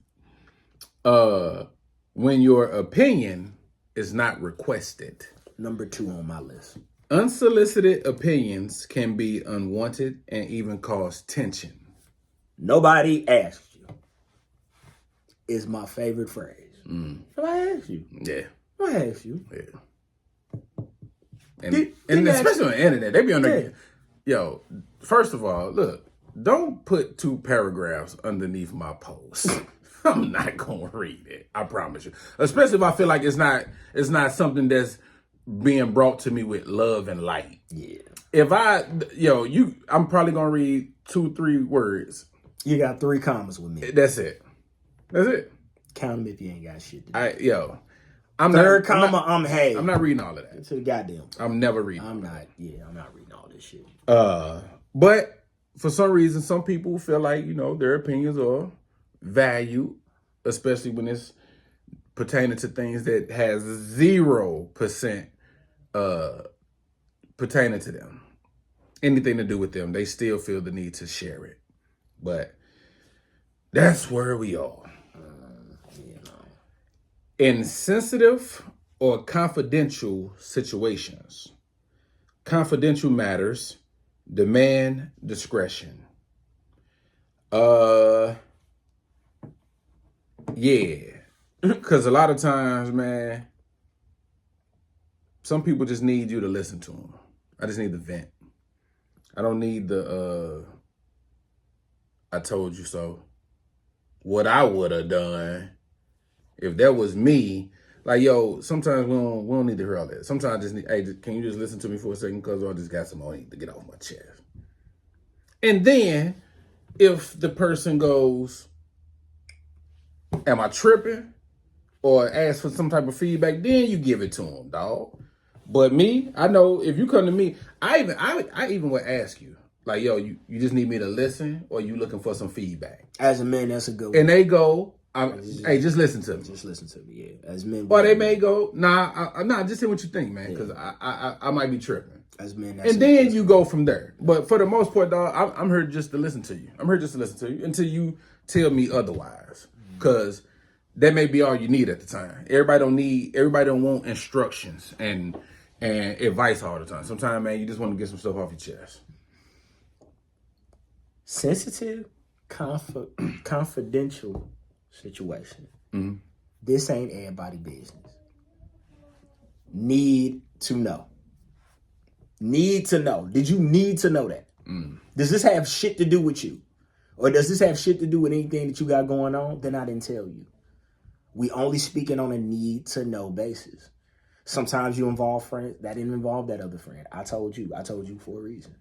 When your opinion is not requested. Number 2 on my list. Unsolicited opinions can be unwanted and even cause tension. Nobody asked you is my favorite phrase. Nobody asked you. Yeah. Nobody asked you. Yeah. And especially on the internet, they be on there. Yo, first of all, look, don't put 2 paragraphs underneath my post. I'm not gonna read it. I promise you. Especially if I feel like it's not something that's being brought to me with love and light. Yeah. If I'm probably gonna read 2-3 words. You got 3 commas with me. That's it. Count them if you ain't got shit to do. I'm not reading all of that. To the goddamn. I'm never reading. I'm not reading all this shit. But for some reason, some people feel like, their opinions are valued, especially when it's pertaining to things that has 0% pertaining to them. Anything to do with them, they still feel the need to share it. But that's where we are. In sensitive or confidential situations, confidential matters demand discretion. Because a lot of times, man, some people just need you to listen to them. I just need to vent. I don't need the, I told you so. What I would have done if that was me. Like, yo, sometimes we don't need to hear all that. Sometimes I just need, hey, can you just listen to me for a second? Because I just got some more to get off my chest. And then if the person goes, am I tripping? Or ask for some type of feedback, then you give it to them, dog. But me, I know if you come to me, I even would ask you, like, yo, you just need me to listen, or you looking for some feedback? As a man, that's a good one. And they go, Hey, just listen to me. Just listen to me, yeah. As men, Or they may go, just say what you think, man, because I might be tripping. As men, and then you go from there. But for the most part, dog, I'm here just to listen to you. I'm here just to listen to you until you tell me otherwise, because that may be all you need at the time. Everybody don't want instructions and advice all the time. Sometimes, man, you just want to get some stuff off your chest. Sensitive, confidential situation. Mm-hmm. This ain't everybody business. Need to know. Need to know. Did you need to know that? Does this have shit to do with you? Or does this have shit to do with anything that you got going on? Then I didn't tell you. We only speaking on a need to know basis. Sometimes you involve friends. That didn't involve that other friend. I told you for a reason.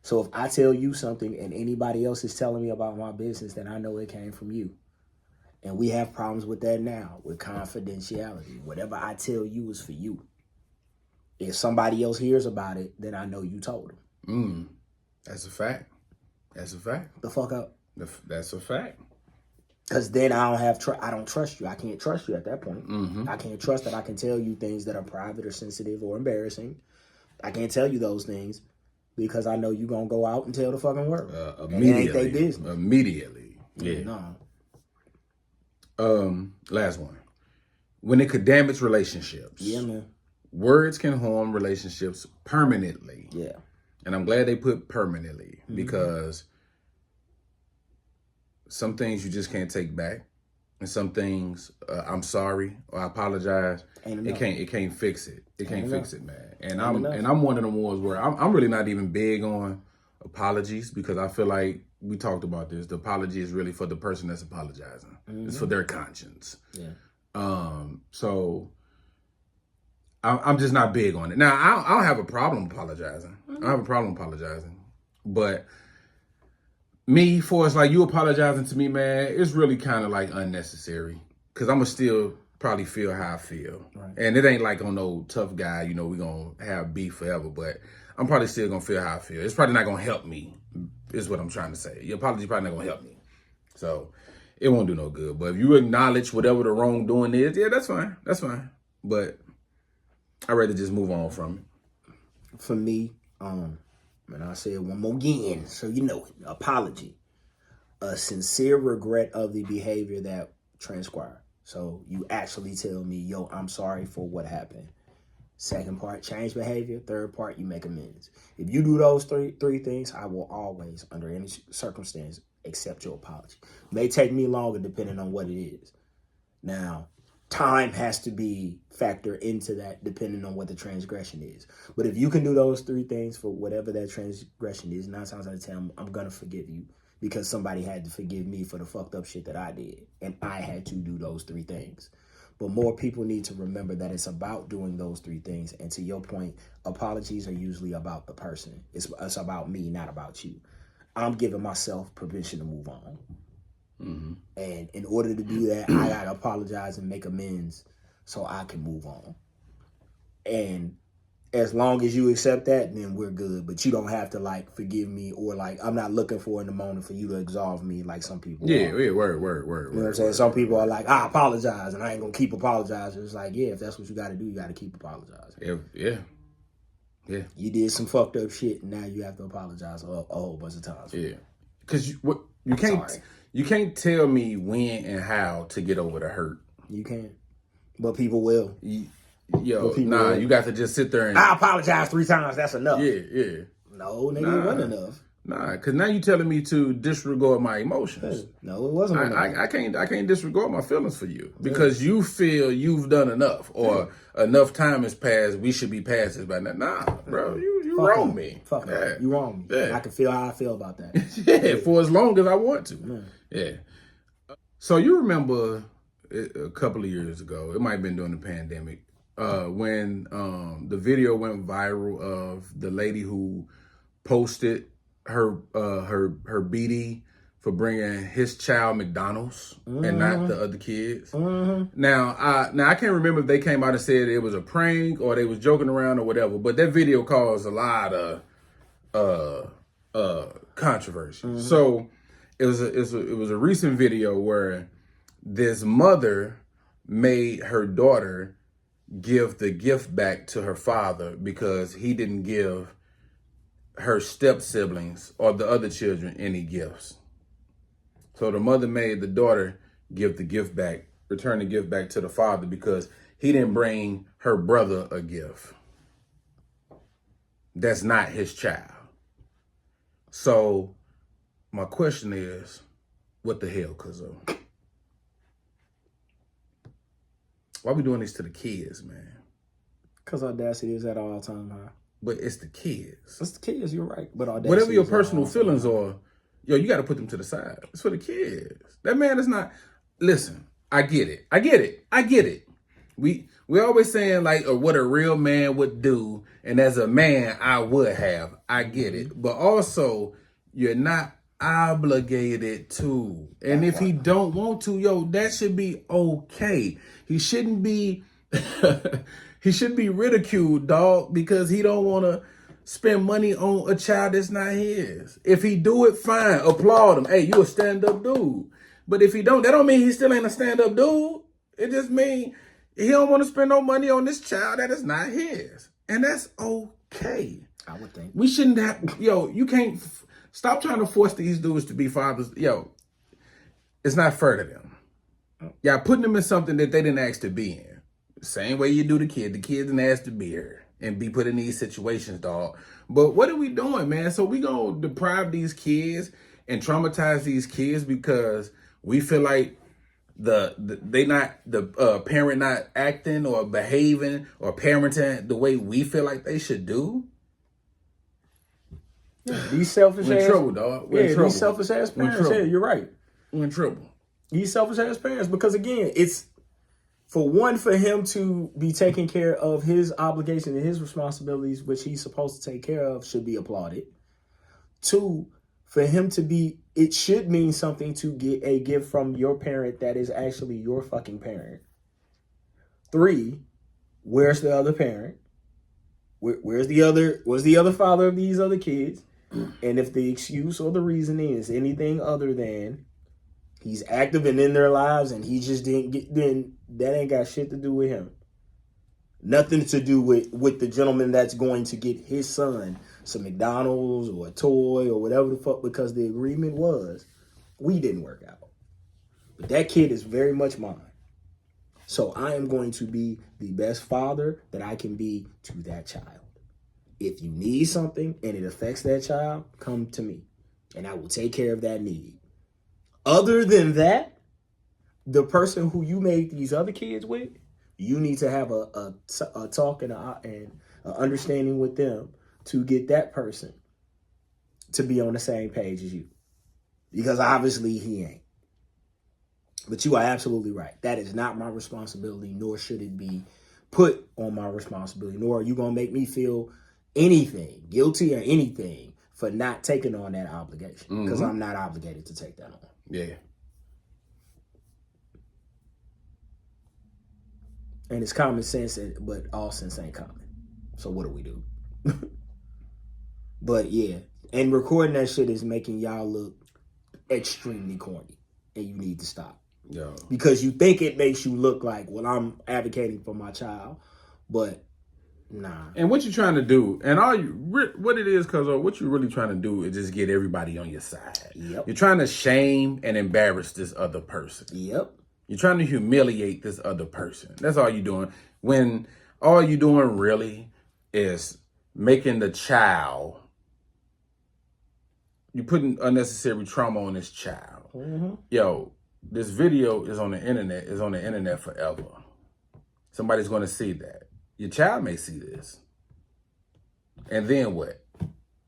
So if I tell you something and anybody else is telling me about my business, then I know it came from you. And we have problems with that now, with confidentiality. Whatever I tell you is for you. If somebody else hears about it, then I know you told them. That's a fact. That's a fact. The fuck up. That's a fact. Because then I don't trust you. I can't trust you at that point. I can't trust that I can tell you things that are private or sensitive or embarrassing. I can't tell you those things because I know you're going to go out and tell the fucking world. Immediately. And it ain't their business. Immediately. Yeah. No. Last one. When it could damage relationships. Yeah, man. Words can harm relationships permanently. Yeah. And I'm glad they put permanently because some things you just can't take back. And some things, I'm sorry or I apologize. It can't fix it. It can't fix it, man. And I'm one of the ones where I'm really not even big on apologies because I feel like we talked about this. The apology is really for the person that's apologizing. It's for their conscience. Yeah. So I'm just not big on it. Now, I don't have a problem apologizing. I don't have a problem apologizing. But me, for it's like you apologizing to me, man, it's really kind of like unnecessary. Because I'm going to still probably feel how I feel. Right. And it ain't like on no tough guy, we going to have beef forever. But I'm probably still going to feel how I feel. It's probably not going to help me, is what I'm trying to say. Your apology probably not going to help me. So it won't do no good. But if you acknowledge whatever the wrongdoing is, yeah, that's fine. That's fine. But I'd rather just move on from it. For me, and I'll say it one more again, so you know it. Apology. A sincere regret of the behavior that transpired. So you actually tell me, yo, I'm sorry for what happened. Second part, change behavior. Third part, you make amends. If you do those three things, I will always, under any circumstance, accept your apology. It may take me longer depending on what it is. Now, time has to be factored into that depending on what the transgression is. But if you can do those three things for whatever that transgression is, 9 times out of 10, I'm going to forgive you because somebody had to forgive me for the fucked up shit that I did. And I had to do those three things. But more people need to remember that it's about doing those three things. And to your point, apologies are usually about the person. It's about me, not about you. I'm giving myself permission to move on. And in order to do that, I gotta apologize and make amends so I can move on. And as long as you accept that, then we're good. But you don't have to forgive me or I'm not looking for in the moment for you to absolve me like some people. Yeah, are. Yeah, word. You know what I'm saying? Some people are like, I apologize and I ain't gonna keep apologizing. It's like, yeah, if that's what you gotta do, you gotta keep apologizing. Yeah. You did some fucked up shit and now you have to apologize a whole bunch of times. Yeah. Because you can't tell me when and how to get over the hurt. You can't. But people will. You got to just sit there and... I apologize 3 times, that's enough. Yeah. No, nigga, it wasn't enough. Nah, because now you telling me to disregard my emotions. No, it wasn't enough. I can't disregard my feelings for you because you feel you've done enough or enough time has passed, we should be past this by now. Nah, bro, you wrong me. Fuck no, you wrong me. Yeah. I can feel how I feel about that. Yeah, for as long as I want to. Yeah. So you remember a couple of years ago, it might have been during the pandemic, when the video went viral of the lady who posted her BD for bringing his child McDonald's and not the other kids. Now I can't remember if they came out and said it was a prank or they was joking around or whatever, but that video caused a lot of controversy. So it was a recent video where this mother made her daughter give the gift back to her father because he didn't give her step siblings or the other children any gifts. So the mother made the daughter give the gift back, return the gift back to the father because he didn't bring her brother a gift. That's not his child. So my question is, what the hell, Cuzzo? Why we doing this to the kids, man? Because audacity is at all time high. But it's the kids. It's the kids, you're right. But audacity Whatever your is personal at all feelings time high. are, yo, you got to put them to the side. It's for the kids. That man is not. Listen, I get it. We always saying like, or what a real man would do, and as a man, I would have. I get it, but also you're not obligated to. And if he don't want to, yo, that should be okay. He shouldn't be. He should be ridiculed, dog, because he don't want to spend money on a child that's not his. If he do it, fine, applaud him. Hey, you a stand-up dude. But if he don't, that don't mean he still ain't a stand-up dude. It just mean he don't want to spend no money on this child that is not his. And that's okay. I would think. We shouldn't have, yo, you can't, stop trying to force these dudes to be fathers. Yo, it's not fair to them. Y'all putting them in something that they didn't ask to be in. Same way you do the kid. The kid didn't ask to be here and be put in these situations, dog. But what are we doing, man? So we gonna deprive these kids and traumatize these kids because we feel like the parent not acting or behaving or parenting the way we feel like they should do. These selfish We're in ass, trouble, dog. We're in trouble. these selfish ass We're in parents. trouble. Yeah, you're right. We're in trouble. These selfish ass parents, because again, it's for one, for him to be taking care of his obligation and his responsibilities, which he's supposed to take care of, should be applauded. Two, for him to be, it should mean something to get a gift from your parent that is actually your fucking parent. Three, where's the other parent? Where's the other father of these other kids? And if the excuse or the reason is anything other than he's active and in their lives and he just didn't get, then that ain't got shit to do with him. Nothing to do with the gentleman that's going to get his son some McDonald's or a toy or whatever the fuck, because the agreement was we didn't work out. But that kid is very much mine. So I am going to be the best father that I can be to that child. If you need something and it affects that child, come to me and I will take care of that need. Other than that, the person who you made these other kids with, you need to have a talk and an understanding with them to get that person to be on the same page as you. Because obviously he ain't. But you are absolutely right. That is not my responsibility, nor should it be put on my responsibility, nor are you going to make me feel anything, guilty or anything, for not taking on that obligation. Because I'm not obligated to take that on. Yeah. And it's common sense, but all sense ain't common. So what do we do? But yeah, and recording that shit is making y'all look extremely corny. And you need to stop. Yo. Because you think it makes you look like, well, I'm advocating for my child. But nah. And what you're trying to do, and what it is, cuz what you're really trying to do is just get everybody on your side. Yep. You're trying to shame and embarrass this other person. Yep. You're trying to humiliate this other person. That's all you're doing. When all you're doing really is making the child, you're putting unnecessary trauma on this child. Mm-hmm. Yo, this video is on the internet forever. Somebody's going to see that. Your child may see this. And then what?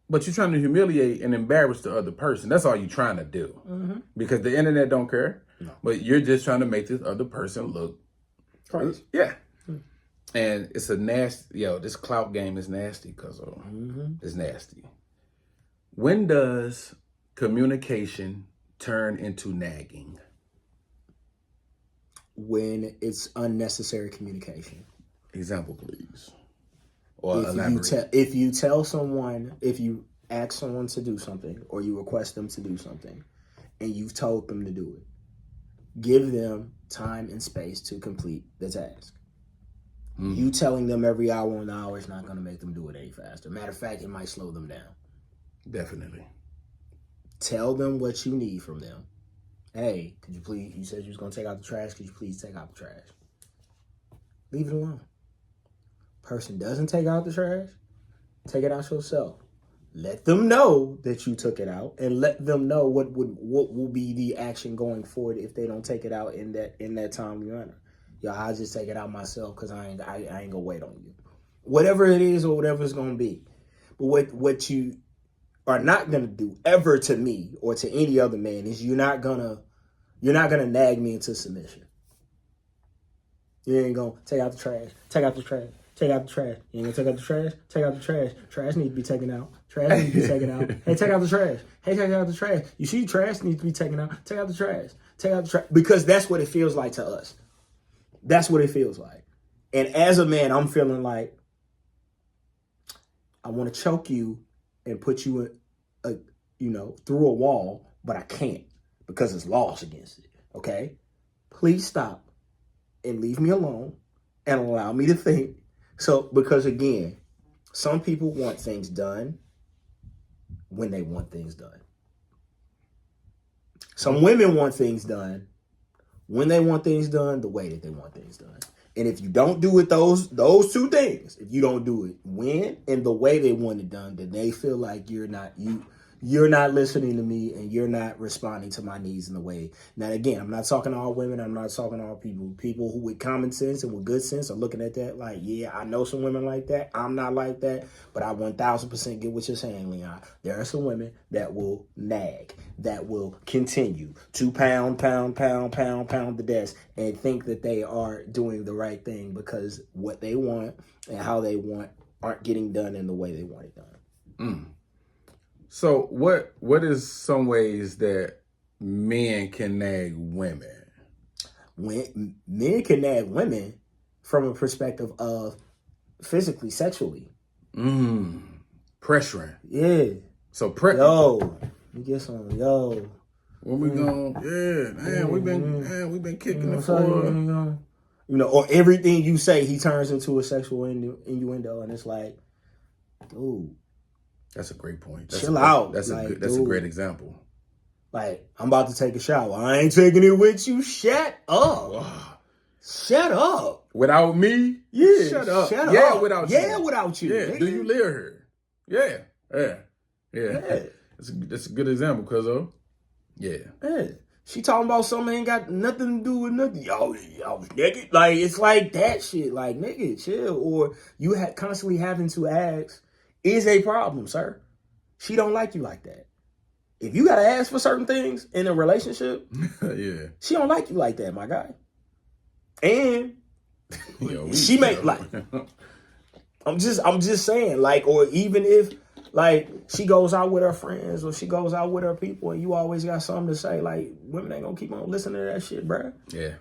But you're trying to humiliate and embarrass the other person. That's all you're trying to do. Mm-hmm. Because the internet don't care. No. But you're just trying to make this other person look crazy. Yeah. Mm-hmm. And it's a nasty, this clout game is nasty, cuz it's nasty. When does communication turn into nagging? When it's unnecessary communication. Example, please. Or elaborate. If you tell someone, if you ask someone to do something or you request them to do something and you've told them to do it, give them time and space to complete the task. You telling them every hour on the hour is not going to make them do it any faster. Matter of fact, it might slow them down. Definitely. Tell them what you need from them. Hey, could you please, you said you was going to take out the trash. Could you please take out the trash? Leave it alone. Person doesn't take out the trash, take it out yourself. Let them know that you took it out, and let them know what will be the action going forward if they don't take it out in that timely manner. Yo, I'll just take it out myself because I ain't gonna wait on you. Whatever it is or whatever it's gonna be. But what you are not gonna do ever to me or to any other man is you're not gonna nag me into submission. You ain't gonna take out the trash, take out the trash. Take out the trash. You ain't gonna take out the trash? Take out the trash. Trash needs to be taken out. Trash needs to be taken out. Hey, take out the trash. Hey, take out the trash. You see trash needs to be taken out. Take out the trash. Take out the trash. Because that's what it feels like to us. That's what it feels like. And as a man, I'm feeling like I want to choke you and put you through a wall, but I can't because it's laws against it. Okay? Please stop and leave me alone and allow me to think. So, because again, some people want things done when they want things done. Some women want things done when they want things done, the way that they want things done. And if you don't do it, those two things, if you don't do it when and the way they want it done, then they feel like you're not listening to me and you're not responding to my needs in the way. Now, again, I'm not talking to all women. I'm not talking to all people. People who with common sense and with good sense are looking at that like, yeah, I know some women like that. I'm not like that. But I 1,000% get what you're saying, Leon. There are some women that will nag, that will continue to pound the desk and think that they are doing the right thing because what they want and how they want aren't getting done in the way they want it done. So what is some ways that men can nag women? When men can nag women from a perspective of physically, sexually. Pressuring. Yeah. So yo, you get some, yo. When we going, yeah, man, we've been kicking the floor. Or everything you say, he turns into a sexual innuendo, and it's like, dude. That's a great point. Chill out. That's like, a great example. Like, I'm about to take a shower. I ain't taking it with you. Shut up. Wow. Shut up. Without me? Yeah. Shut up. Shut yeah, up. Without you. Yeah, without you. Yeah. Nigga. Do you live here? Yeah. That's a good example, Cuzzo. Yeah. She talking about something ain't got nothing to do with nothing. Yo, nigga. Like, it's like that shit. Like, nigga, chill. Or you constantly having to ask, is a problem, sir. She don't like you like that. If you gotta ask for certain things in a relationship, yeah, she don't like you like that, my guy. And yo, she make like, I'm just saying, like, or even if like she goes out with her friends or she goes out with her people, and you always got something to say, like, women ain't gonna keep on listening to that shit, bruh. Yeah.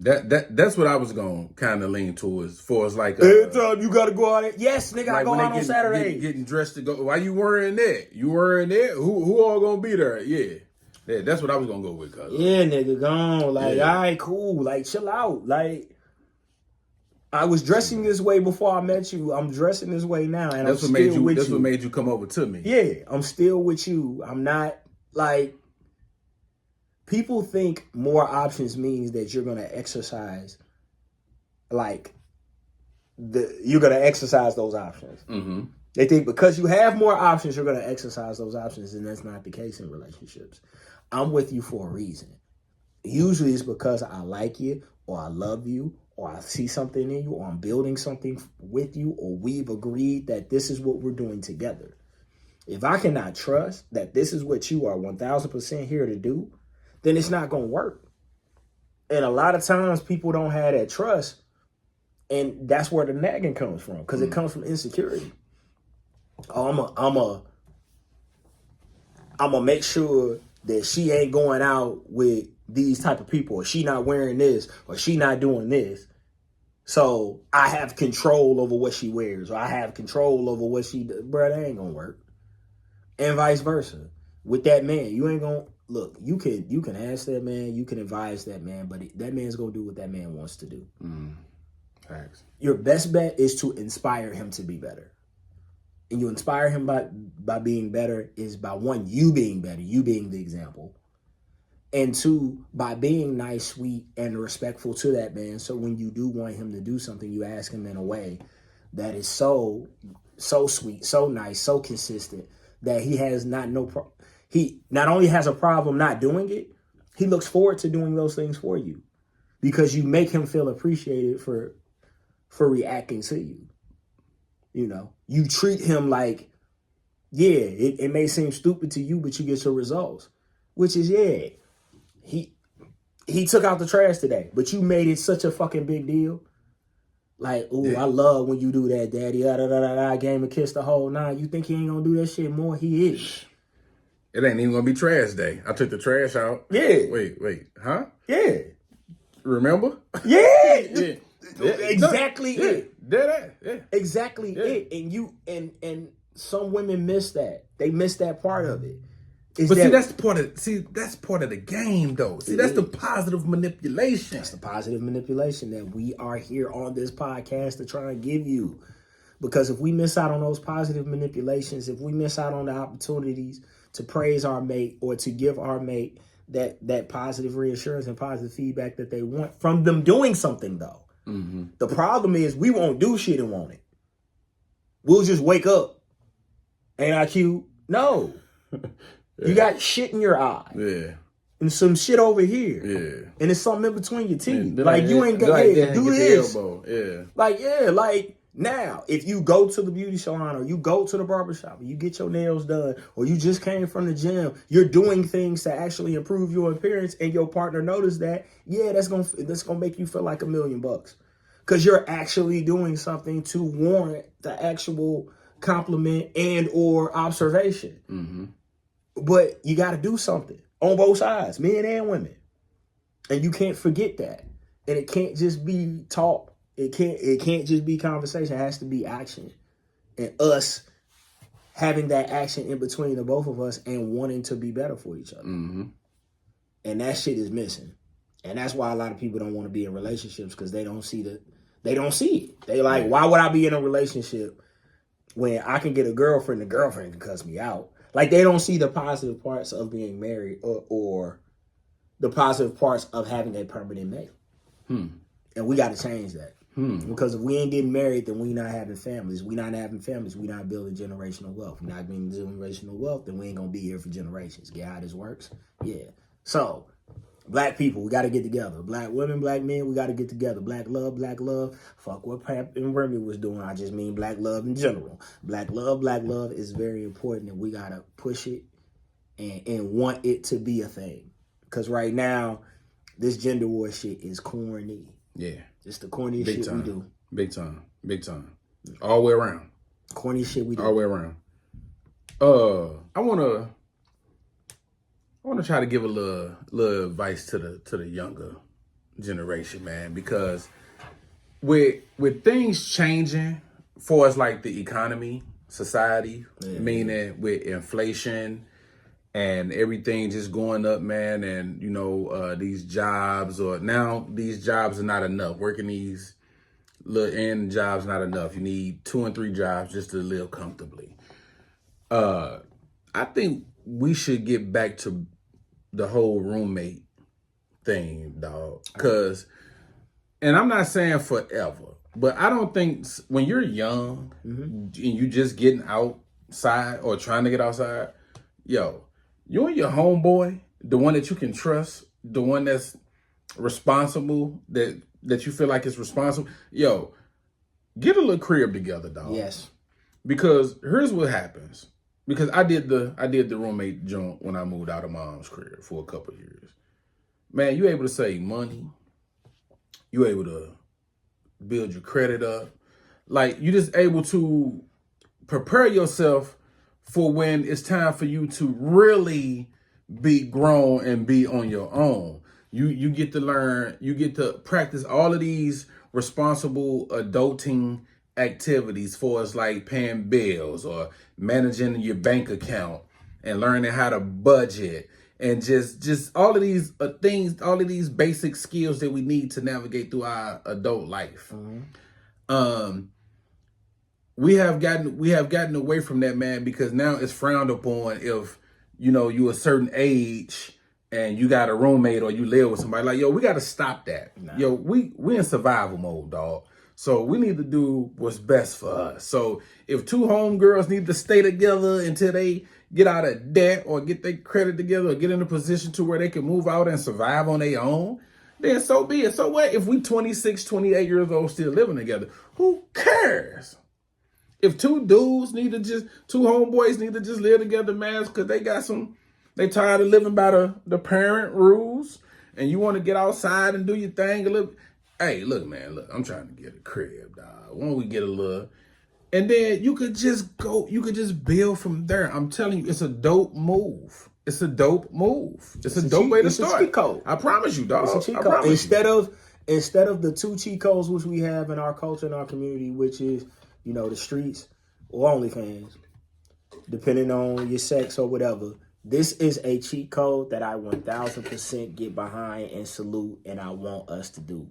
That's what I was gonna kind of lean towards. For as like every time you gotta go out. Yes, nigga, like I go out on Saturday. Getting dressed to go. Why you wearing that? You wearing that? Who all gonna be there? Yeah, that's what I was gonna go with. Cause yeah, nigga, gone. Like, all right, cool. Like, chill out. Like, I was dressing this way before I met you. I'm dressing this way now, and that's what made you come over to me. Yeah, I'm still with you. I'm not like. People think more options means that you're gonna exercise, you're gonna exercise those options. Mm-hmm. They think because you have more options, you're gonna exercise those options, and that's not the case in relationships. I'm with you for a reason. Usually, it's because I like you, or I love you, or I see something in you, or I'm building something with you, or we've agreed that this is what we're doing together. If I cannot trust that this is what you are 1,000% here to do, then it's not going to work. And a lot of times people don't have that trust. And that's where the nagging comes from. Because it comes from insecurity. Oh, I'm going to make sure that she ain't going out with these type of people. Or she not wearing this. Or she not doing this. So I have control over what she wears. Or I have control over what she does. Bro, that ain't going to work. And vice versa. With that man, you ain't going to. look, you can ask that man, you can advise that man, but that man's gonna do what that man wants to do. Facts. Your best bet is to inspire him to be better. And you inspire him by being better is by one, you being better, you being the example. And two, by being nice, sweet, and respectful to that man. So when you do want him to do something, you ask him in a way that is so sweet, so nice, so consistent that he has he not only has a problem not doing it, he looks forward to doing those things for you because you make him feel appreciated for reacting to you. You know, you treat him like, yeah, it may seem stupid to you, but you get your results, which is, yeah, he took out the trash today, but you made it such a fucking big deal. Like, ooh, I love when you do that, daddy. I gave him a kiss the whole night. You think he ain't gonna do that shit more? He is. It ain't even gonna be trash day. I took the trash out. Yeah. Wait, huh? Yeah. Remember? Yeah. Yeah. Exactly it. Yeah. Exactly it. And some women miss that. They miss that part of it. That's part of the game though. See, that's the positive manipulation. That's the positive manipulation that we are here on this podcast to try and give you. Because if we miss out on those positive manipulations, if we miss out on the opportunities to praise our mate or to give our mate that positive reassurance and positive feedback that they want from them doing something though. Mm-hmm. The problem is we won't do shit and want it. We'll just wake up. Ain't I cute? No. You got shit in your eye. Yeah. And some shit over here. Yeah. And it's something in between your teeth. Yeah, like you ain't got to do this. Yeah. Like now, if you go to the beauty salon or you go to the barbershop, you get your nails done, or you just came from the gym, you're doing things to actually improve your appearance, and your partner noticed that, yeah, that's gonna make you feel like $1 million. Because you're actually doing something to warrant the actual compliment and or observation. Mm-hmm. But you got to do something on both sides, men and women. And you can't forget that. And it can't just be talk. It can't just be conversation. It has to be action. And us having that action in between the both of us and wanting to be better for each other. Mm-hmm. And that shit is missing. And that's why a lot of people don't want to be in relationships, because they don't see it. They like, why would I be in a relationship when I can get a girlfriend, the girlfriend can cuss me out? Like, they don't see the positive parts of being married or the positive parts of having a permanent mate. And we got to change that. Because if we ain't getting married, then we not having families. We not having families. We not building generational wealth. We not building generational wealth, then we ain't going to be here for generations. Get how this works? Yeah. So, black people, we got to get together. Black women, black men, we got to get together. Black love, black love. Fuck what Pap and Remy was doing. I just mean black love in general. Black love is very important, and we got to push it and want it to be a thing. Because right now, this gender war shit is corny. Yeah. It's the corniest shit we do. Big time. All the way around. Corny shit we do. All the way around. I wanna try to give a little advice to the younger generation, man, because with things changing for us, like the economy, society, meaning with inflation and everything just going up, man, and these jobs, or now these jobs are not enough. Working these little end jobs not enough. You need 2 and 3 jobs just to live comfortably. I think we should get back to the whole roommate thing, dog. And I'm not saying forever, but I don't think when you're young and you just getting outside or trying to get outside, you and your homeboy, the one that you can trust, the one that's responsible, that you feel like is responsible, get a little crib together, dog. Yes. Because here's what happens. Because I did the roommate joint when I moved out of mom's crib for a couple of years. Man, you able to save money. You able to build your credit up. Like, you just able to prepare yourself for when it's time for you to really be grown and be on your own. You get to learn, you get to practice all of these responsible adulting activities for us, like paying bills or managing your bank account and learning how to budget and just all of these things, all of these basic skills that we need to navigate through our adult life. We have gotten away from that, man, because now it's frowned upon if you a certain age and you got a roommate or you live with somebody. Like, yo, we got to stop that. Nah. Yo, we in survival mode, dog. So we need to do what's best for us. So if two homegirls need to stay together until they get out of debt or get their credit together or get in a position to where they can move out and survive on their own, then so be it. So what if we 26, 28 years old still living together? Who cares? If two homeboys need to just live together, man, because they tired of living by the parent rules, and you want to get outside and do your thing a little. Hey, look, man, I'm trying to get a crib, dog. Why don't we get a little? And then you could just build from there. I'm telling you, it's a dope move. It's a dope move. It's a dope way to start. It's a cheat code. I promise you, dog. It's a cheat code. Instead of the two cheat codes which we have in our culture and our community, which is, the streets or OnlyFans, depending on your sex or whatever. This is a cheat code that I 1000% get behind and salute, and I want us to do.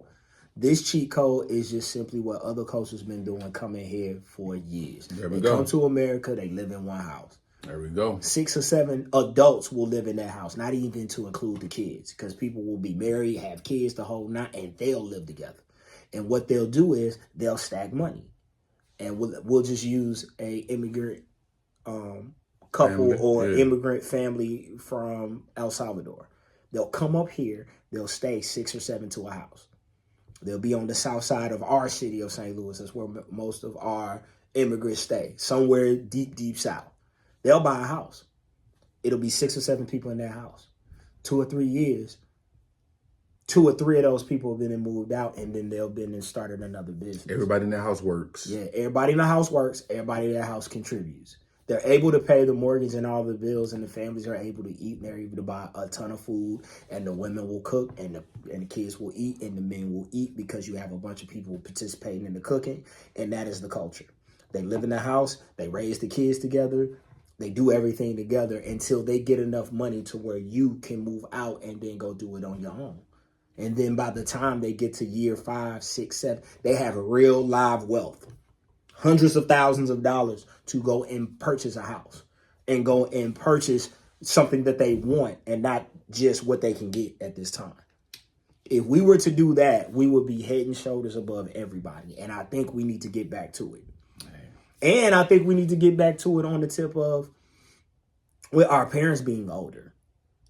This cheat code is just simply what other cultures been doing coming here for years. There we they go. Come to America, they live in one house. There we go. 6 or 7 adults will live in that house, not even to include the kids, because people will be married, have kids the whole night, and they'll live together. And what they'll do is they'll stack money, and we'll just use a immigrant couple immigrant family from El Salvador. They'll come up here. They'll stay 6 or 7 to a house. They'll be on the south side of our city of St. Louis. That's where most of our immigrants stay, somewhere deep, deep south. They'll buy a house. It'll be 6 or 7 people in that house. 2 or 3 years, 2 or 3 of those people have been and moved out, and then they'll been and started another business. Everybody in the house works. Yeah, everybody in the house works. Everybody in the house contributes. They're able to pay the mortgage and all the bills, and the families are able to eat, and they're able to buy a ton of food, and the women will cook, and the kids will eat, and the men will eat, because you have a bunch of people participating in the cooking, and that is the culture. They live in the house, they raise the kids together, they do everything together until they get enough money to where you can move out and then go do it on your own. And then by the time they get to year 5, 6, 7, they have a real live wealth. Hundreds of thousands of dollars to go and purchase a house and go and purchase something that they want and not just what they can get at this time. If we were to do that, we would be head and shoulders above everybody. And I think we need to get back to it. And I think we need to get back to it on the tip of with our parents being older.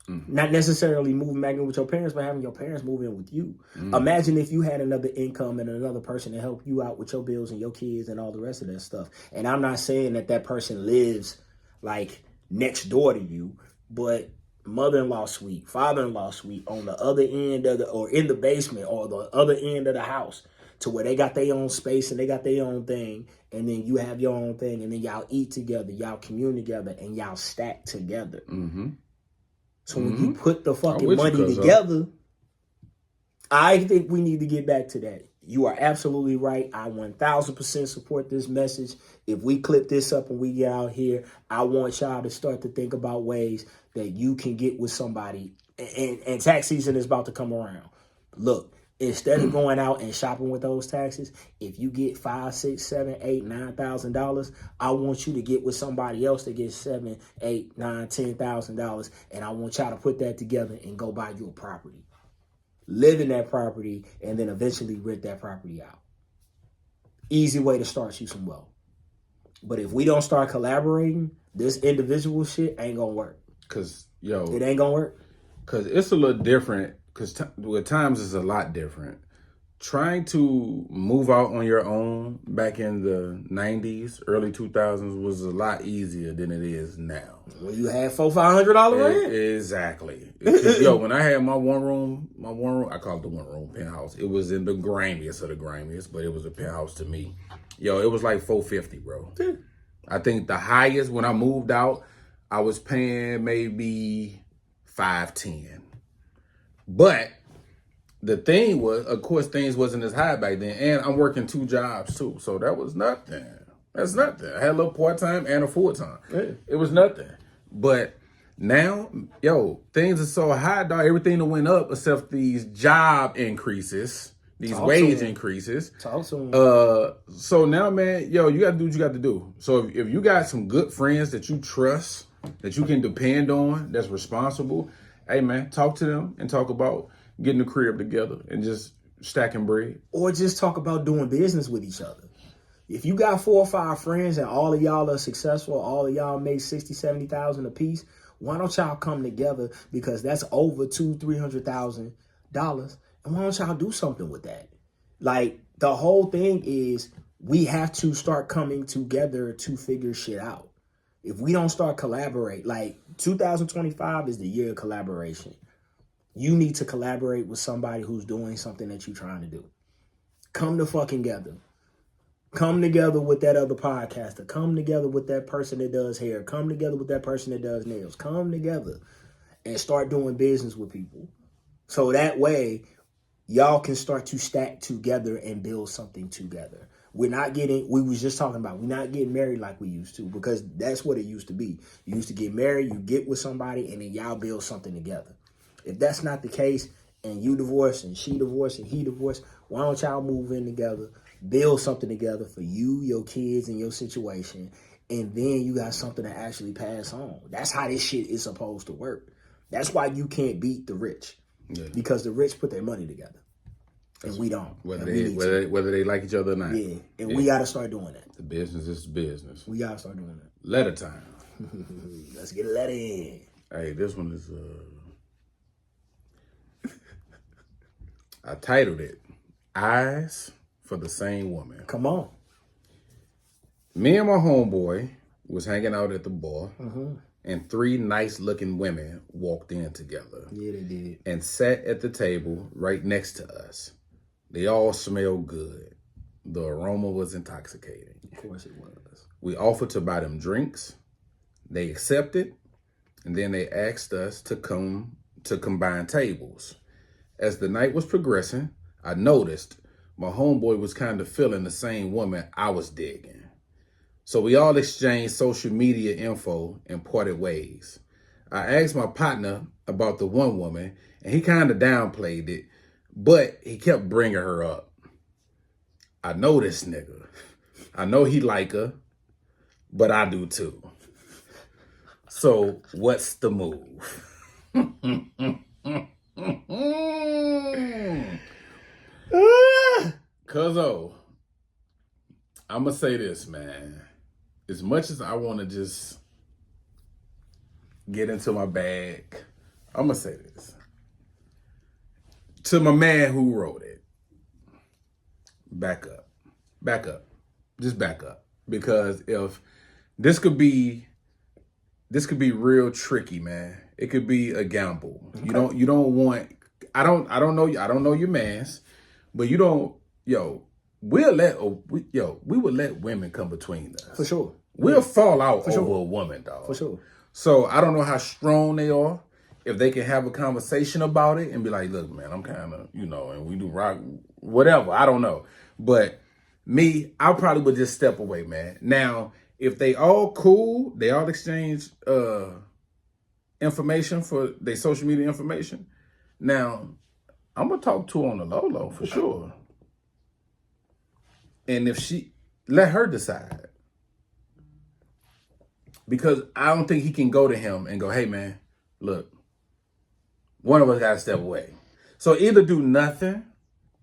Mm-hmm. Not necessarily moving back in with your parents, but having your parents move in with you. Mm-hmm. Imagine if you had another income and another person to help you out with your bills and your kids and all the rest of that stuff. And I'm not saying that person lives like next door to you, but mother-in-law suite, father-in-law suite on the other end of or in the basement or the other end of the house, to where they got their own space and they got their own thing, and then you have your own thing, and then y'all eat together, y'all commune together, and y'all stack together. Mm-hmm. So when you put the fucking money together, I think we need to get back to that. You are absolutely right. I 1000% support this message. If we clip this up and we get out here, I want y'all to start to think about ways that you can get with somebody. And tax season is about to come around. Look, instead of going out and shopping with those taxes, if you get $5, $6, $7, $8, $9,000, I want you to get with somebody else that gets $7, $8, $9, $10,000, and I want y'all to put that together and go buy you a property, live in that property, and then eventually rent that property out. Easy way to start you some wealth. But if we don't start collaborating, this individual shit ain't gonna work. It ain't gonna work. Cause it's a little different. Because with times it's a lot different. Trying to move out on your own back in the 90s, early 2000s was a lot easier than it is now. Well, you had $400-$500 rent. Exactly. When I had my one room, I call it the one room penthouse. It was in the grimiest of the grimiest, but it was a penthouse to me. It was like $450, bro. Yeah. I think the highest when I moved out, I was paying maybe $510. But the thing was, of course, things wasn't as high back then. And I'm working 2 jobs, too. So that was nothing. That's nothing. I had a little part-time and a full-time. Yeah. It was nothing. But Now, yo, things are so hot, dog. Everything that went up except these job increases, these wage increases. Talk to him. So now, man, yo, you got to do what you got to do. So if you got some good friends that you trust, that you can depend on, that's responsible, hey, man, talk to them and talk about getting the crib together and just stacking bread. Or just talk about doing business with each other. If you got 4 or 5 friends and all of y'all are successful, all of y'all make 60, 70,000 a piece, why don't y'all come together? Because that's over $200,000-$300,000. And why don't y'all do something with that? Like, the whole thing is we have to start coming together to figure shit out. If we don't start collaborate, like 2025 is the year of collaboration. You need to collaborate with somebody who's doing something that you're trying to do. Come to fucking together. Come together with that other podcaster. Come together with that person that does hair. Come together with that person that does nails. Come together and start doing business with people. So that way, y'all can start to stack together and build something together. We was just talking about, we're not getting married like we used to, because that's what it used to be. You used to get married, you get with somebody, and then y'all build something together. If that's not the case, and you divorce, and she divorced, and he divorced, why don't y'all move in together, build something together for you, your kids, and your situation, and then you got something to actually pass on. That's how this shit is supposed to work. That's why you can't beat the rich. Yeah. Because the rich put their money together. And we don't. Whether they like each other or not. Yeah. And we got to start doing that. The business is business. We got to start doing that. Letter time. Let's get a letter in. Hey, this one is... I titled it, Eyes for the Same Woman. Come on. Me and my homeboy was hanging out at the bar, and 3 nice-looking women walked in together. Yeah, they did. And sat at the table right next to us. They all smelled good. The aroma was intoxicating. Of course it was. We offered to buy them drinks. They accepted, and then they asked us to come to combine tables. As the night was progressing, I noticed my homeboy was kind of feeling the same woman I was digging. So we all exchanged social media info and parted ways. I asked my partner about the one woman, and he kind of downplayed it, but he kept bringing her up. I know this nigga. I know he like her, but I do too. So what's the move? Cuzzo, I'm going to say this, man. As much as I want to just get into my bag, I'm going to say this. To my man who wrote it, back up. Back up. Just back up. Because if this could be real tricky, man. It could be a gamble. Okay. You don't want, I don't know your mans, but you don't, we would let women come between us. For sure. We'll fall out over a woman, dog. For sure. So I don't know how strong they are. If they can have a conversation about it and be like, look, man, I'm kind of, and we do rock, whatever. I don't know. But me, I probably would just step away, man. Now, if they all cool, they all exchange information for their social media information. Now, I'm going to talk to her on the low for sure. And if let her decide. Because I don't think he can go to him and go, hey, man, look, one of us got to step away. So either do nothing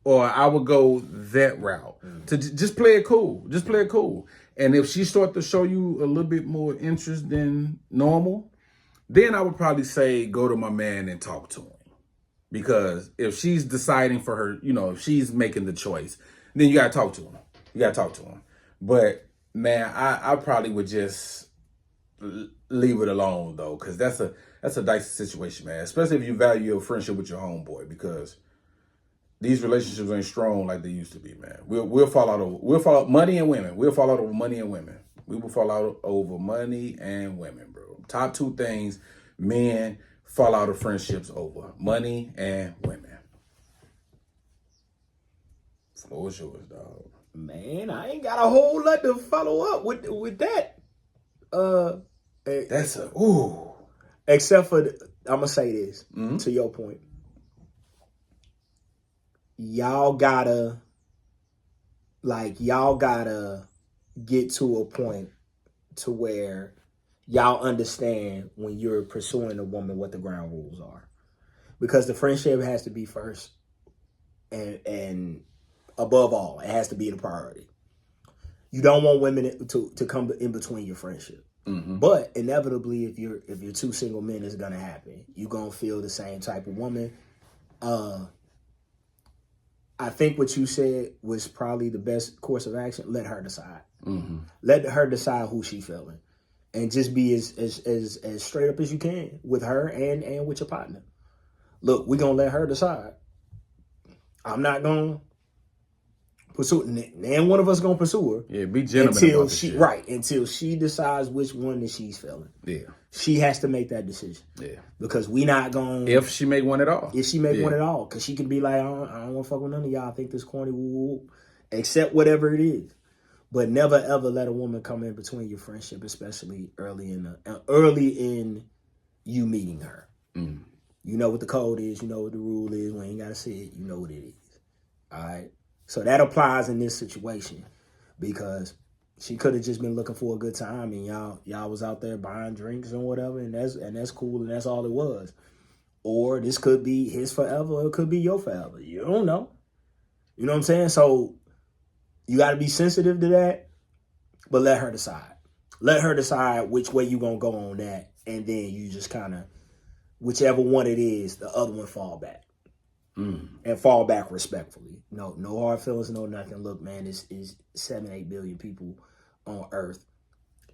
or I would go that route. To just play it cool. Just play it cool. And if she starts to show you a little bit more interest than normal, then I would probably say go to my man and talk to him. Because if she's deciding for her, if she's making the choice, then you got to talk to him. You got to talk to him. But, man, I probably would just leave it alone, though, because that's a dicey situation, man. Especially if you value your friendship with your homeboy, because these relationships ain't strong like they used to be, man. We'll fall out money and women. We'll fall out over money and women. We will fall out over money and women, bro. Top 2 things men fall out of friendships over: money and women. Floor is yours, dog. Man, I ain't got a whole lot to follow up with that. Except for, I'm gonna say this to your point. Y'all gotta get to a point to where y'all understand when you're pursuing a woman what the ground rules are, because the friendship has to be first, and above all, it has to be the priority. You don't want women to come in between your friendship. But inevitably, if you're two single men, it's gonna happen. You're gonna feel the same type of woman. I think what you said was probably the best course of action. Let her decide. Let her decide who she feeling, and just be as straight up as you can with her and with your partner. Look, we're gonna let her decide. I'm not gonna pursue, and one of us gonna pursue her. Yeah, be gentleman until about she shit. right until she decides which one that she's feeling. Yeah, she has to make that decision. Yeah, because we not gonna. If she make one at all. If she make one at all, because she can be like, I don't want to fuck with none of y'all. I think this corny, woo, accept whatever it is. But never ever let a woman come in between your friendship, especially early in you meeting her. You know what the code is. You know what the rule is. We ain't gotta say it. You know what it is. All right. So that applies in this situation, because she could have just been looking for a good time, and y'all was out there buying drinks and whatever, and that's cool, and that's all it was. Or this could be his forever, or it could be your forever. You don't know. You know what I'm saying? So you got to be sensitive to that, but let her decide. Let her decide which way you gonna go on that, and then you just kind of, whichever one it is, the other one fall back. And fall back respectfully. No hard feelings, no nothing. Look, man, this is 7-8 billion people on Earth.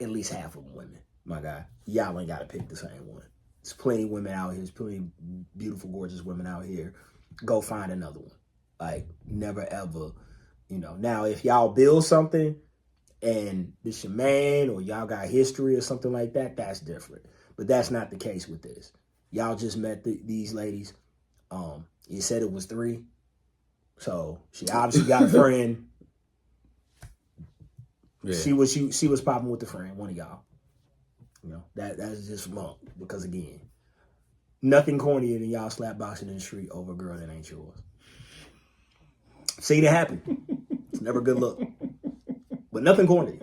At least half of them women. My guy, y'all ain't got to pick the same one. There's plenty of women out here. There's plenty of beautiful, gorgeous women out here. Go find another one. Like, never ever, Now, if y'all build something and this your man, or y'all got history or something like that, that's different. But that's not the case with this. Y'all just met these ladies. You said it was 3. So she obviously got a friend. Yeah. She was popping with the friend, one of y'all. That's just wrong. Because again, nothing cornier than y'all slap boxing in the street over a girl that ain't yours. Seen it happen. It's never a good look. But nothing corny.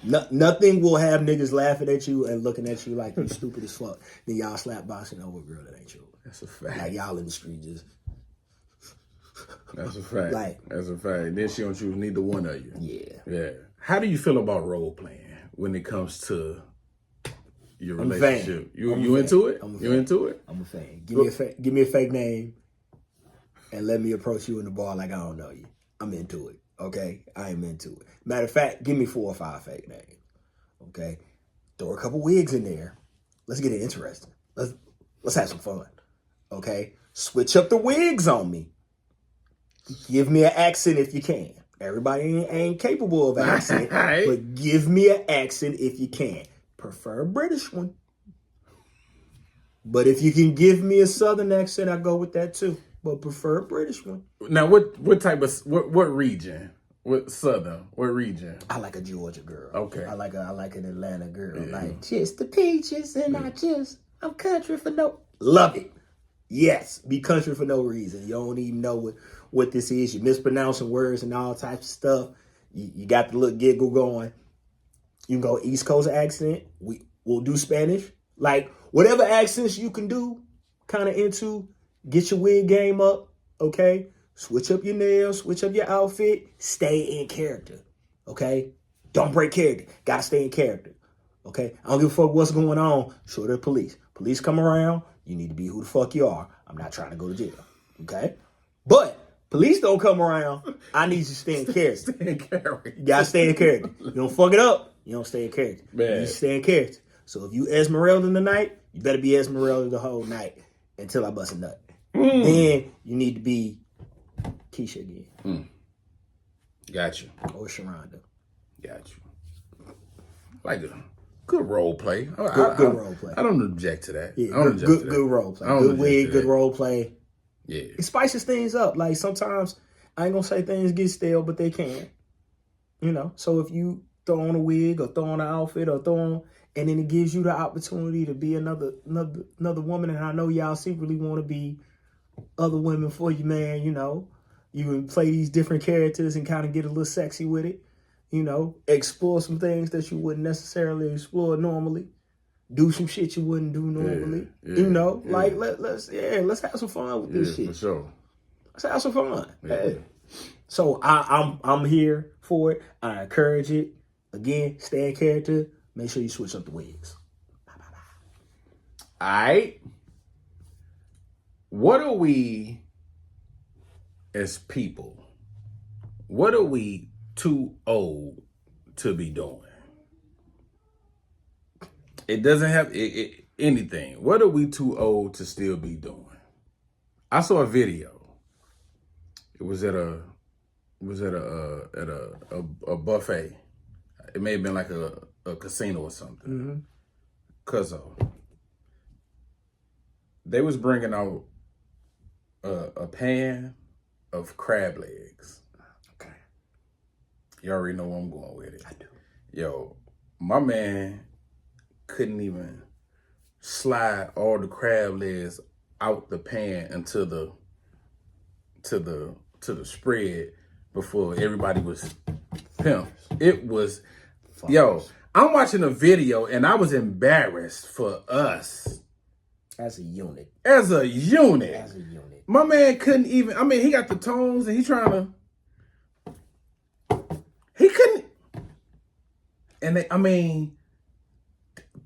Nothing will have niggas laughing at you and looking at you like you stupid as fuck than y'all slap boxing over a girl that ain't yours. That's a fact. Like y'all in the street just. That's a fact. That's a fact. Then she don't choose neither one of you. Yeah. How do you feel about role playing when it comes to your relationship? You into it? You into it? I'm a fan. Give me a fake name, and let me approach you in the bar like I don't know you. I'm into it. Okay, I am into it. Matter of fact, give me 4 or 5 fake names. Okay, throw a couple wigs in there. Let's get it interesting. Let's have some fun. Okay, switch up the wigs on me. Give me an accent if you can. Everybody ain't capable of an accent, but give me an accent if you can. Prefer a British one. But if you can give me a Southern accent, I go with that too. But prefer a British one. Now, what type of what region? What Southern? What region? I like a Georgia girl. Okay. I like an Atlanta girl. Yeah. Like just the peaches, and I'm country for no. Love it. Yes, be country for no reason. You don't even know what this is. You're mispronouncing words and all types of stuff. You got the little giggle going. You can go East Coast accent. We'll do Spanish. Like, whatever accents you can do, kind of into, get your wig game up, okay? Switch up your nails, switch up your outfit, stay in character, okay? Don't break character. Gotta stay in character, okay? I don't give a fuck what's going on. Show the police. Police come around, you need to be who the fuck you are. I'm not trying to go to jail, okay? But police don't come around, I need you to stay in character. Stay in character. You gotta stay in character. You don't fuck it up, you don't stay in character. Man. You stay in character. So if you Esmeralda tonight, you better be Esmeralda the whole night until I bust a nut. Then you need to be Keisha again. Got you. Or Sharonda. Got you. Like a good role play. Good role play. I don't object to that. Yeah, I don't object to that. Good role play. Good wig, good role play. Yeah. It spices things up. Like sometimes I ain't gonna say things get stale, but they can. So if you throw on a wig or throw on an outfit or throw on, and then it gives you the opportunity to be another woman. And I know y'all secretly want to be other women for you, man. You know, you can play these different characters and kind of get a little sexy with it. You know, explore some things that you wouldn't necessarily explore normally. Do some shit you wouldn't do normally. You know, like let's have some fun with this shit. For sure. Let's have some fun. Yeah. Hey. So I'm here for it. I encourage it. Again, stay in character. Make sure you switch up the wigs. All right. What are we as people? What are we too old to be doing? It doesn't have anything. What are we too old to still be doing? I saw a video. It was at a buffet. It may have been like a casino or something. Cuzzo. They was bringing out a pan of crab legs. Okay. You already know where I'm going with it. I do. Yo, my man couldn't even slide all the crab legs out the pan into the spread before everybody was pimped. It was, yo, I'm watching a video and I was embarrassed for us. As a unit. As a unit. As a unit. My man couldn't even, I mean, he got the tones and he trying to, he couldn't, and they, I mean,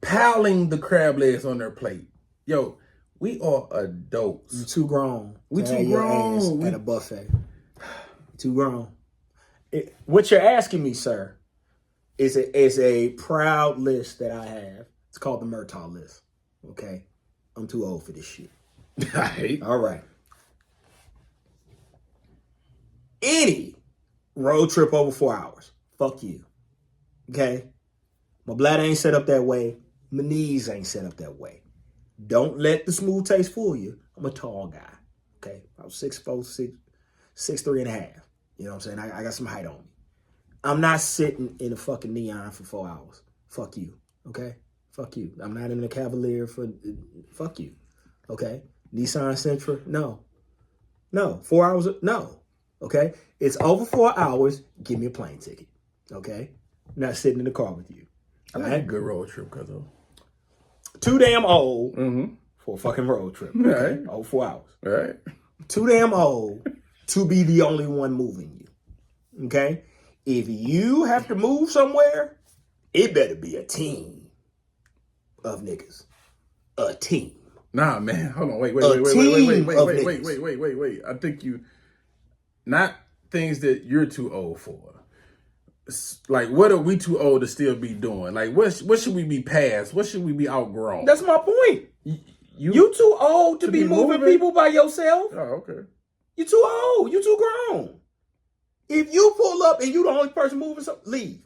piling the crab legs on their plate. Yo, we are adults. You too grown. We to too have your grown. ass at a buffet. Too grown. What you're asking me, sir, is a proud list that I have. It's called the Murtaugh list. Okay? I'm too old for this shit. All right. Any road trip over 4 hours. Fuck you. Okay? My bladder ain't set up that way. My knees ain't set up that way. Don't let the smooth taste fool you. I'm a tall guy. Okay? I'm 6'4", 6'3" and a half. You know what I'm saying? I got some height on me. I'm not sitting in a fucking Neon for 4 hours. Fuck you. Okay? Fuck you. I'm not in a Cavalier for... Fuck you. Okay? Nissan Sentra? No. 4 hours? No. Okay? It's over 4 hours. Give me a plane ticket. Okay? I'm not sitting in the car with you. I like a good road trip, Cuzzo. Too damn old for a fucking road trip. Okay? Right. Over 4 hours. All right. Too damn old to be the only one moving you. Okay? If you have to move somewhere, it better be a team of niggas. A team. Nah, man. Hold on. Wait. I think you, not things that you're too old for. Like, what are we too old to still be doing? Like, what should we be past? What should we be outgrown? That's my point. You too old to be moving people by yourself. Oh, okay. You too old. You too grown. If you pull up and you the only person moving something, leave.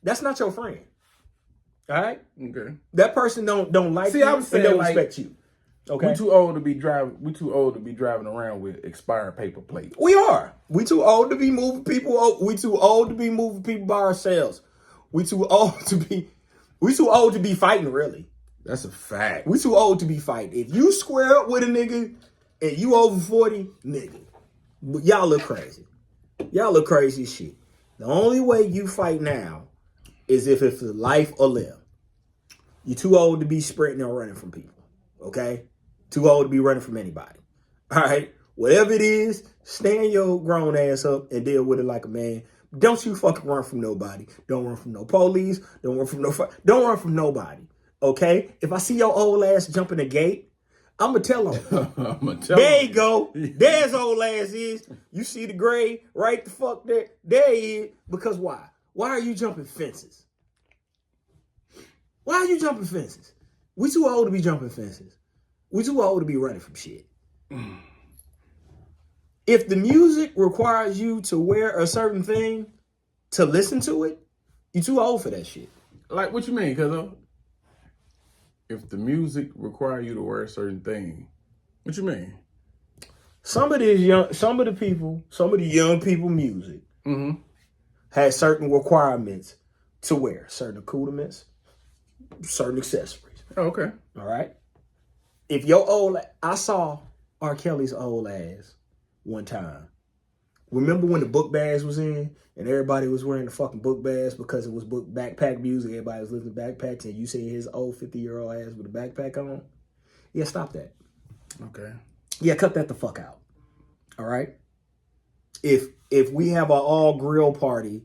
That's not your friend. All right? Okay. That person don't like you I'm saying, and don't like, respect you. Okay. We too old to be driving around with expired paper plates. We are. We too old to be moving people. We too old to be moving people by ourselves. We too old to be fighting, really. That's a fact. We too old to be fighting. If you square up with a nigga and you over 40, nigga, y'all look crazy. Y'all look crazy as shit. The only way you fight now is if it's life or limb. You're too old to be sprinting or running from people. Okay? Too old to be running from anybody. All right? Whatever it is, stand your grown ass up and deal with it like a man. Don't you fucking run from nobody. Don't run from no police. Don't run from nobody. Okay? If I see your old ass jumping the gate, I'm going to tell him. There you go. There's old ass is. You see the gray right the fuck there. There he is. Because why? Why are you jumping fences? Why are you jumping fences? We too old to be jumping fences. We too old to be running from shit. If the music requires you to wear a certain thing to listen to it, you too old for that shit. Like, what you mean, Cuzzo? If the music require you to wear a certain thing, what you mean? Some of the young people music has certain requirements to wear certain accoutrements, certain accessories. Oh, okay. All right. If your old, I saw R. Kelly's old ass one time. Remember when the book bags was in and everybody was wearing the fucking book bags because it was book backpack music. Everybody was listening to backpacks and you see his old 50-year-old ass with a backpack on. Yeah, stop that. Okay. Yeah, cut that the fuck out. All right. If we have an all grill party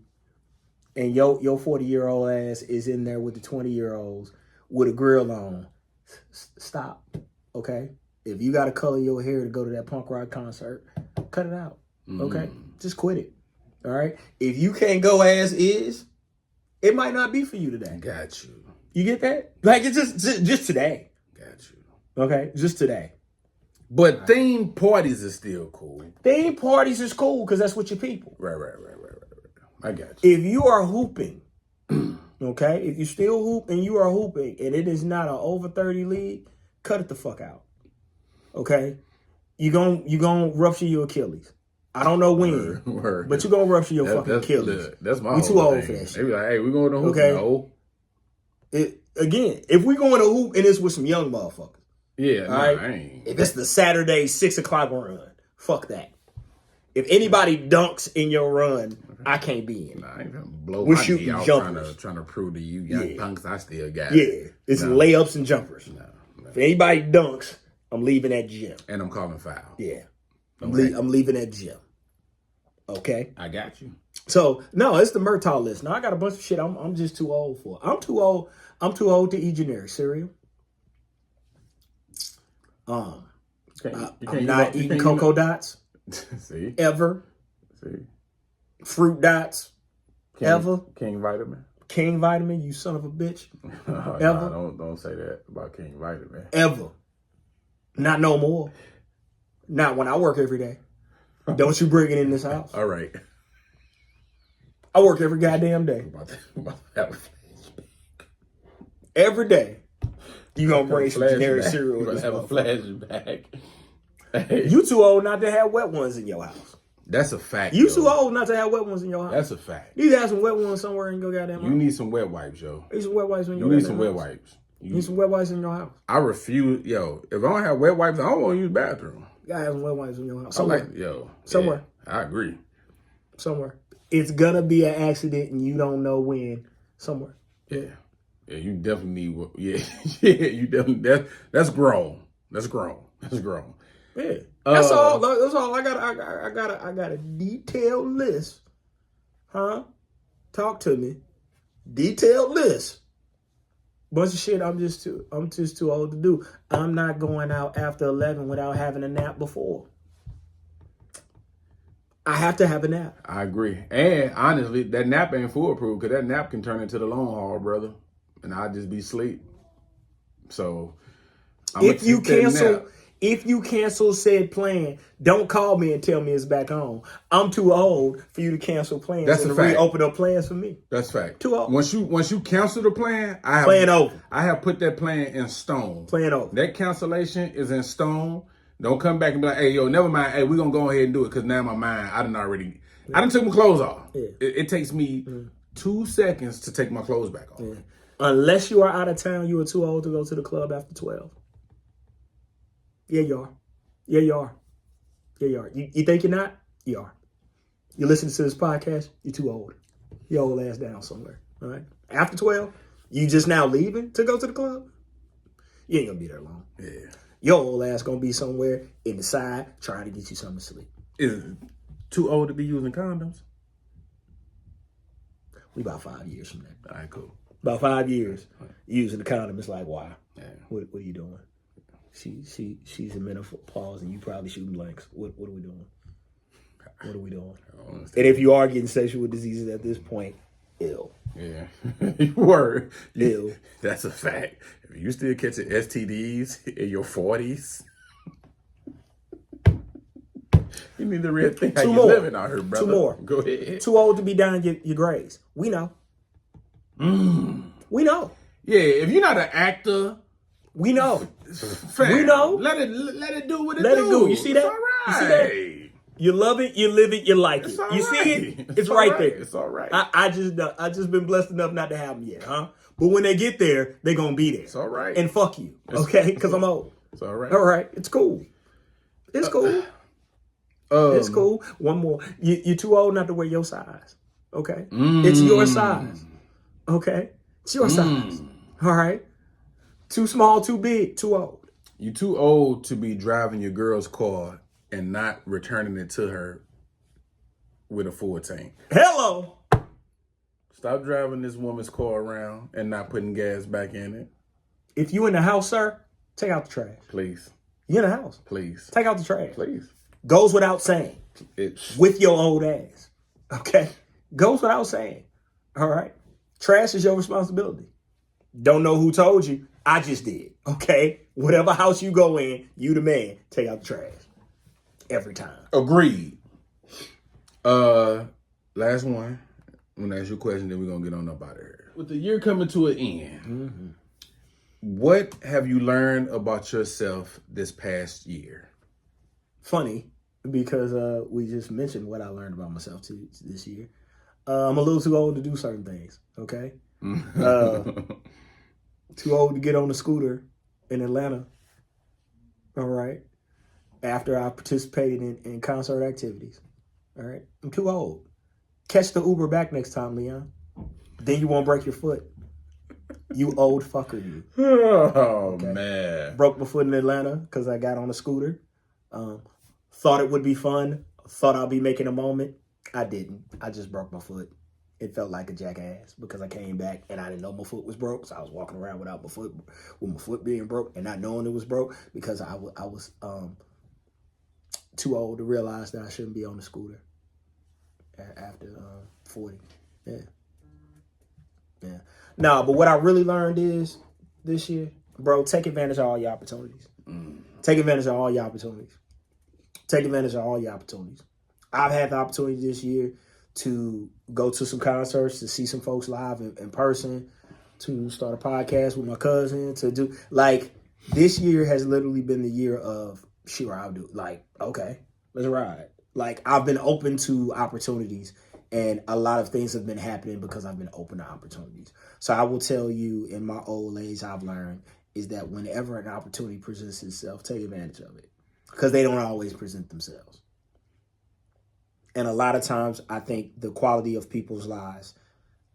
and your 40-year-old ass is in there with the 20-year-olds with a grill on, stop. Okay. If you got to color your hair to go to that punk rock concert, cut it out. Okay. Just quit it. All right. If you can't go as is, it might not be for you today. Got you. You get that? Like it's just today. Got you. Okay. Just today. But theme parties is still cool. Theme parties is cool because that's what your people. Right. I got you. If you are hooping, okay, if you still hoop and you are hooping and it is not an over 30 league, cut it the fuck out. Okay? You gon' rupture your Achilles. I don't know when, Word. but you're going to rupture your fucking Achilles. That's my We whole too old thing. for that shit. They be like, hey, we going to hoop. Okay. No. Again, if we going to hoop and it's with some young motherfuckers, Yeah, all no, right? I ain't. If it's the Saturday 6 o'clock run, fuck that. If anybody dunks in your run, I can't be in. Nah, I ain't gonna blow We're my shooting knee out jumpers. trying to prove to you young punks I still got Yeah, it. it's layups and jumpers. No. If anybody dunks, I'm leaving that gym. And I'm calling foul. Yeah. Okay. I'm leaving that gym. Okay? I got you. So, no, it's the Murtaugh list. Now, I got a bunch of shit I'm just too old for. I'm too old to eat generic cereal. I'm not eating Cocoa Dots. See? Ever. See? Fruit Dots. Ever. King Vitamin. King Vitamin, you son of a bitch. Ever. Ever. Don't say that about King Vitamin. Ever. Not no more. Not when I work every day. Don't you bring it in this house. All right. I work every goddamn day. About to have Every day. You gonna bring some generic flashback. cereal. We're gonna have a flashback. Hey, You too old not to have wet ones in your house. that's a fact. You yo. too old not to have wet ones in your house. That's a fact. You need to have some wet ones somewhere in your goddamn house. You need some wet wipes, yo. Need some wet wipes in your You need goddamn some wet house. wipes. You need some wet wipes in your house. I refuse, yo. If I don't have wet wipes, I don't want to use the bathroom. You gotta have some wet wipes in your house. I Somewhere. like, yo. Somewhere. Yeah, I agree. Somewhere. It's gonna be an accident and you don't know when. Somewhere. Yeah. Yeah, you definitely need. Yeah, yeah, you definitely. That's grown. That's grown. That's grown. Yeah. That's all. That's all. I got a detailed list. Huh? Talk to me. Detailed list. Bunch of shit I'm just too old to do. I'm not going out after 11 without having a nap before. I have to have a nap. I agree. And honestly, that nap ain't foolproof because that nap can turn into the long haul, brother. And I'll just be asleep. So If you cancel said plan, don't call me and tell me it's back on. I'm too old for you to cancel plans. That's and a fact. reopen up plans for me. That's fact. Too old. Once you cancel the plan, Plan over. I have put that plan in stone. Plan over. That cancellation is in stone. Don't come back and be like, hey, yo, never mind. Hey, we're going to go ahead and do it because now my mind, I done took my clothes off. Yeah. It takes me 2 seconds to take my clothes back off. Yeah. Unless you are out of town, you are too old to go to the club after 12. Yeah, you are. Yeah, you are. Yeah, you are. You think you're not? You are. You listen to this podcast, you're too old. Your old ass down somewhere. All right? After 12, you just now leaving to go to the club? You ain't gonna be there long. Yeah. Your old ass gonna be somewhere in the side trying to get you something to sleep. Is it too old to be using condoms? We about 5 years from that. All right, cool. About 5 years using the condom. It's like, wow. Yeah. What are you doing? She's a menopause and you probably shooting blanks. What are we doing? What are we doing? And if you are getting sexual diseases at this point, ill. Yeah. Word. Ill. That's a fact. If you still catching STDs in your 40s, you need to rethink how you living out here, brother. 2 more. Go ahead. Too old to be down and get your grades. We know. We know. Yeah, if you're not an actor, We know. fam, We know. Let it do what it Let do. it do. You see that? It's all You see right. You love it, you live it, you like it. You see it? It's right there. It's all right. I just been blessed enough not to have them yet, huh? But when they get there, they gonna be there. It's all right. And fuck you, okay? Because I'm old. It's all right. All right, it's cool. It's cool. It's cool. One more. You're too old not to wear your size. Okay? It's your size. Okay? It's your size. All right? Too small, too big, too old. You too old to be driving your girl's car and not returning it to her with a full tank. Hello. Stop driving this woman's car around and not putting gas back in it. If you in the house, sir, take out the trash. Please. You in the house. Please. Take out the trash. Please. Goes without saying. It's With your old ass. Okay? Goes without saying. All right? Trash is your responsibility. Don't know who told you. I just did. Okay? Whatever house you go in, you the man. Take out the trash. Every time. agreed. Last one. I'm gonna ask you a question, then we're gonna get on up out of here. With the year coming to an end, what have you learned about yourself this past year? Funny, because we just mentioned what I learned about myself this year. I'm a little too old to do certain things, okay? Too old to get on a scooter in Atlanta, all right? After I participated in concert activities, all right? I'm too old. Catch the Uber back next time, Leon. Then you won't break your foot. You old fucker, you. Oh, Okay. man. Broke my foot in Atlanta because I got on a scooter. Thought it would be fun. Thought I'd be making a moment. I didn't. I just broke my foot. It felt like a jackass because I came back and I didn't know my foot was broke. So I was walking around without my foot, with my foot being broke and not knowing it was broke because I was too old to realize that I shouldn't be on the scooter after 40. Yeah. No, but what I really learned is this year, bro, take advantage of all your opportunities. Take advantage of all your opportunities. Take advantage of all your opportunities. I've had the opportunity this year to go to some concerts, to see some folks live in person, to start a podcast with my cousin, to do, like, this year has literally been the year of, sure, I'll do, like, okay, let's ride. Like, I've been open to opportunities, and a lot of things have been happening because I've been open to opportunities. So I will tell you, in my old age, I've learned is that whenever an opportunity presents itself, take advantage of it. Because they don't always present themselves. And a lot of times, I think the quality of people's lives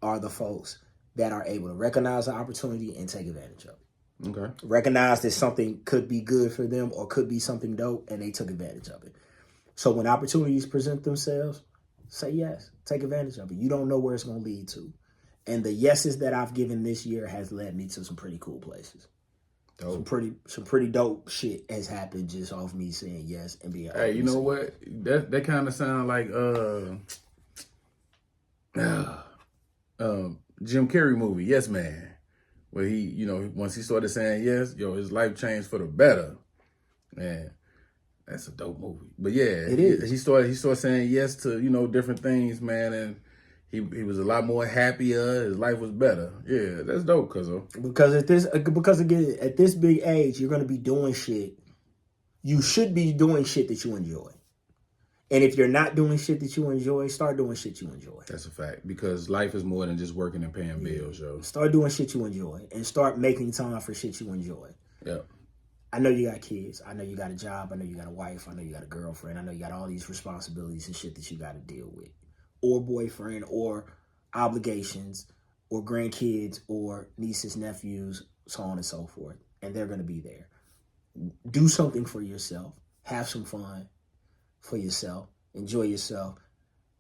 are the folks that are able to recognize the opportunity and take advantage of it. Okay. Recognize that something could be good for them or could be something dope, and they took advantage of it. So when opportunities present themselves, say yes. Take advantage of it. You don't know where it's going to lead to. And the yeses that I've given this year has led me to some pretty cool places. Dope. Some pretty dope shit has happened just off me saying yes and being. Hey, you know what? That kind of sound like Jim Carrey movie, Yes Man, where he, you know, once he started saying yes, his life changed for the better. Man, that's a dope movie. But yeah, it is. He started saying yes to, different things, man, and he was a lot more happier. His life was better. Yeah, that's dope, Cuzzo. Because again, at this big age, you're gonna be doing shit. You should be doing shit that you enjoy. And if you're not doing shit that you enjoy, start doing shit you enjoy. That's a fact. Because life is more than just working and paying bills, yo. Start doing shit you enjoy and start making time for shit you enjoy. Yep. I know you got kids. I know you got a job. I know you got a wife. I know you got a girlfriend. I know you got all these responsibilities and shit that you got to deal with. Or boyfriend, or obligations, or grandkids, or nieces, nephews, so on and so forth. And they're going to be there. Do something for yourself. Have some fun for yourself. Enjoy yourself.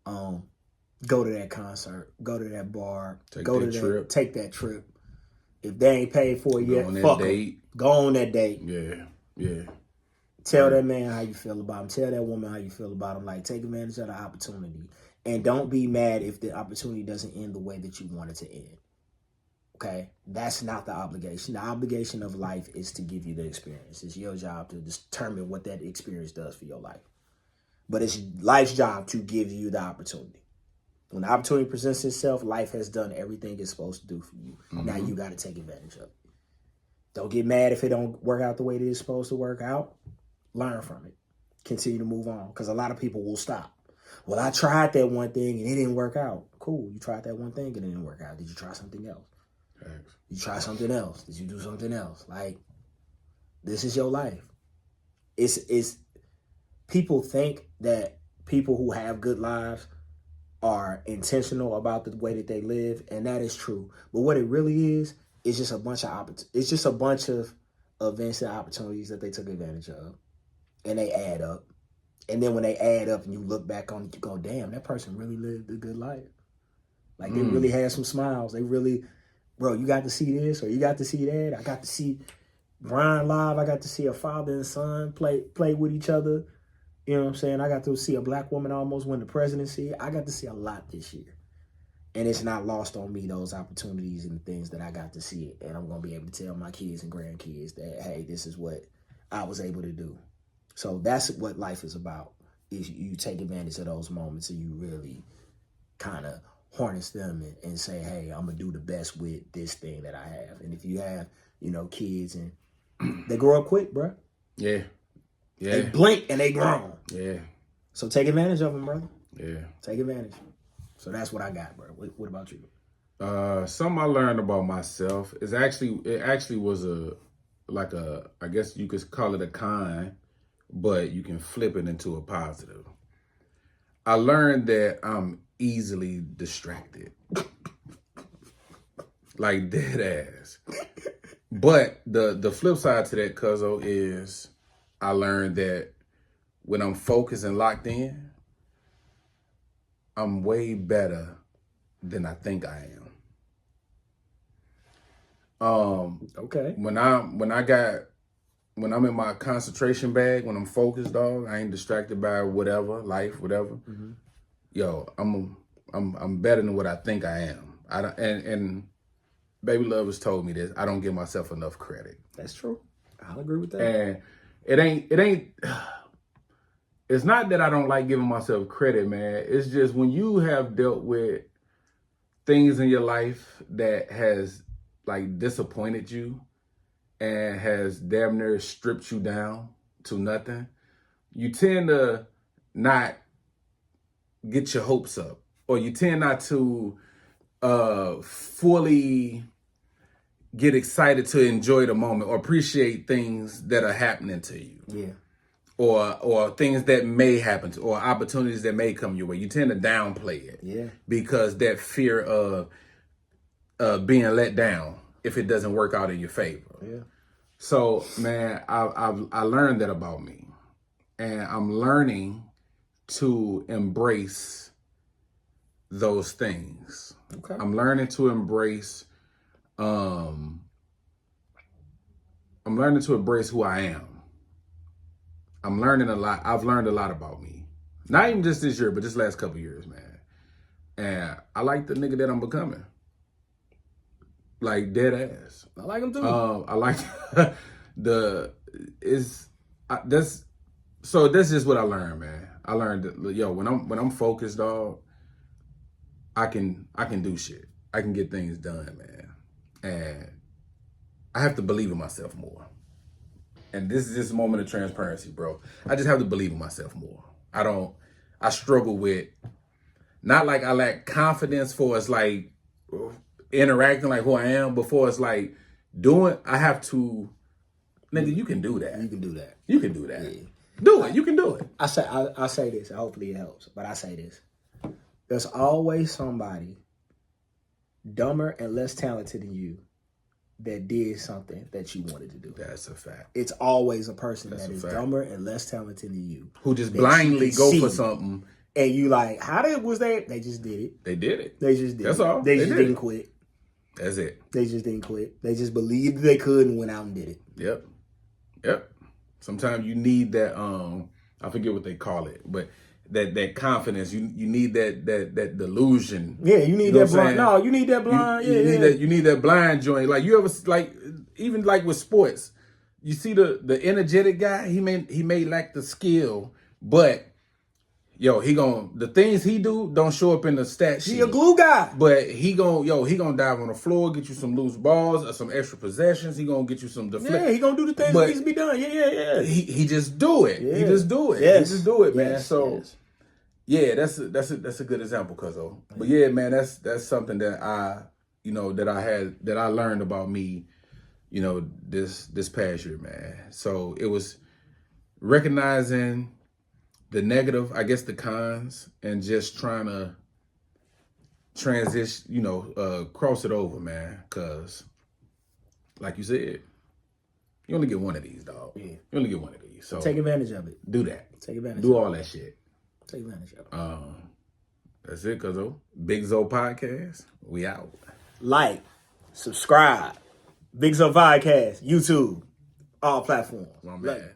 Go to that concert. Go to that bar. Take that trip. If they ain't paid for it yet, fuck them. Go on that date. Yeah. Tell that man how you feel about him. Tell that woman how you feel about him. Like, take advantage of the opportunity. And don't be mad if the opportunity doesn't end the way that you want it to end. Okay? That's not the obligation. The obligation of life is to give you the experience. It's your job to determine what that experience does for your life. But it's life's job to give you the opportunity. When the opportunity presents itself, life has done everything it's supposed to do for you. Mm-hmm. Now you got to take advantage of it. Don't get mad if it don't work out the way that it's supposed to work out. Learn from it. continue to move on. Because a lot of people will stop. Well, I tried that one thing and it didn't work out. Cool. You tried that one thing and it didn't work out. Did you try something else? Thanks. You try something else. Did you do something else? Like, this is your life. It's people think that people who have good lives are intentional about the way that they live, and that is true. But what it really is just a bunch of events and opportunities that they took advantage of, and they add up. And then when they add up and you look back on it, you go, damn, that person really lived a good life. Like, they really had some smiles. They really, bro, you got to see this or you got to see that. I got to see Brian live. I got to see a father and son play with each other. You know what I'm saying? I got to see a black woman almost win the presidency. I got to see a lot this year. And it's not lost on me, those opportunities and the things that I got to see. And I'm going to be able to tell my kids and grandkids that, hey, this is what I was able to do. So that's what life is about, is you take advantage of those moments and you really kind of harness them and say, hey, I'm going to do the best with this thing that I have. And if you have, kids and they grow up quick, bro. Yeah. Yeah. They blink and they grown. Yeah. So take advantage of them, brother. Yeah. Take advantage. So that's what I got, bro. What about you? Something I learned about myself is it actually was I guess you could call it a con, but you can flip it into a positive. I learned that I'm easily distracted. Like, dead ass. But the flip side to that, Cuzzo, is I learned that when I'm focused and locked in, I'm way better than I think I am. Okay. When I'm in my concentration bag, when I'm focused, dog, I ain't distracted by whatever, life, whatever. Mm-hmm. Yo, I'm better than what I think I am. And Baby Love has told me this. I don't give myself enough credit. That's true. I'll agree with that. And it ain't. It's not that I don't like giving myself credit, man. It's just when you have dealt with things in your life that has like disappointed you and has damn near stripped you down to nothing, you tend to not get your hopes up, or you tend not to fully get excited to enjoy the moment or appreciate things that are happening to you. Yeah. Or things that may happen to, or opportunities that may come your way. You tend to downplay it. Yeah. Because that fear of being let down if it doesn't work out in your favor. Yeah. So, man, I learned that about me. And I'm learning to embrace those things. Okay. I'm learning to embrace who I am. I'm learning a lot. I've learned a lot about me. Not even just this year, but this last couple years, man. And I like the nigga that I'm becoming. Like, dead ass. I like him too. I like so that's just what I learned, man. I learned that, yo, when I'm focused, dog, I can do shit. I can get things done, man. And I have to believe in myself more. And this is this moment of transparency, bro. I just have to believe in myself more. I struggle with, not like I lack confidence for it's like interacting like who I am, but for it's like doing, I have to, nigga, you can do that. You can do that. You can do that. Yeah. Do it. You can do it. I say this, hopefully it helps, but I say this. There's always somebody dumber and less talented than you that did something that you wanted to do. That's a fact. It's always a person That's that a is fact. dumber and less talented than you. Who just that blindly you can go see. for something. And you like, was they? They just did it. They did it. They just did That's it. all. They They just did didn't it. quit. That's it. They just didn't quit. They just believed they could and went out and did it. Yep. Sometimes you need that, I forget what they call it, but that confidence, you need that delusion. Yeah, you need know that what I'm blind. saying? No, you need that blind. You need that blind joint. Like, you ever, like, even like with sports, you see the energetic guy, he may lack the skill, but yo, the things he do don't show up in the stat sheet. He a glue guy. But he gonna dive on the floor, get you some loose balls or some extra possessions. He gonna get you some deflect. Yeah, he gonna do the things that needs to be done. Yeah. He just do it. Yeah. He just do it. Yes. He just do it, man. Yes. So Yes. yeah, that's a good example, Cuzzo. But yeah, man, that's something that I learned about me, this past year, man. So it was recognizing the negative, I guess the cons, and just trying to transition, cross it over, man. Cause like you said, you only get one of these, dog. Yeah. You only get one of these. So take advantage of it. Do that. Take advantage. Do all that shit. Take advantage of it. That's it, Cuzzo. Big Zo Podcast. We out. Like, subscribe. Big Zo Podcast, YouTube, all platforms. My man.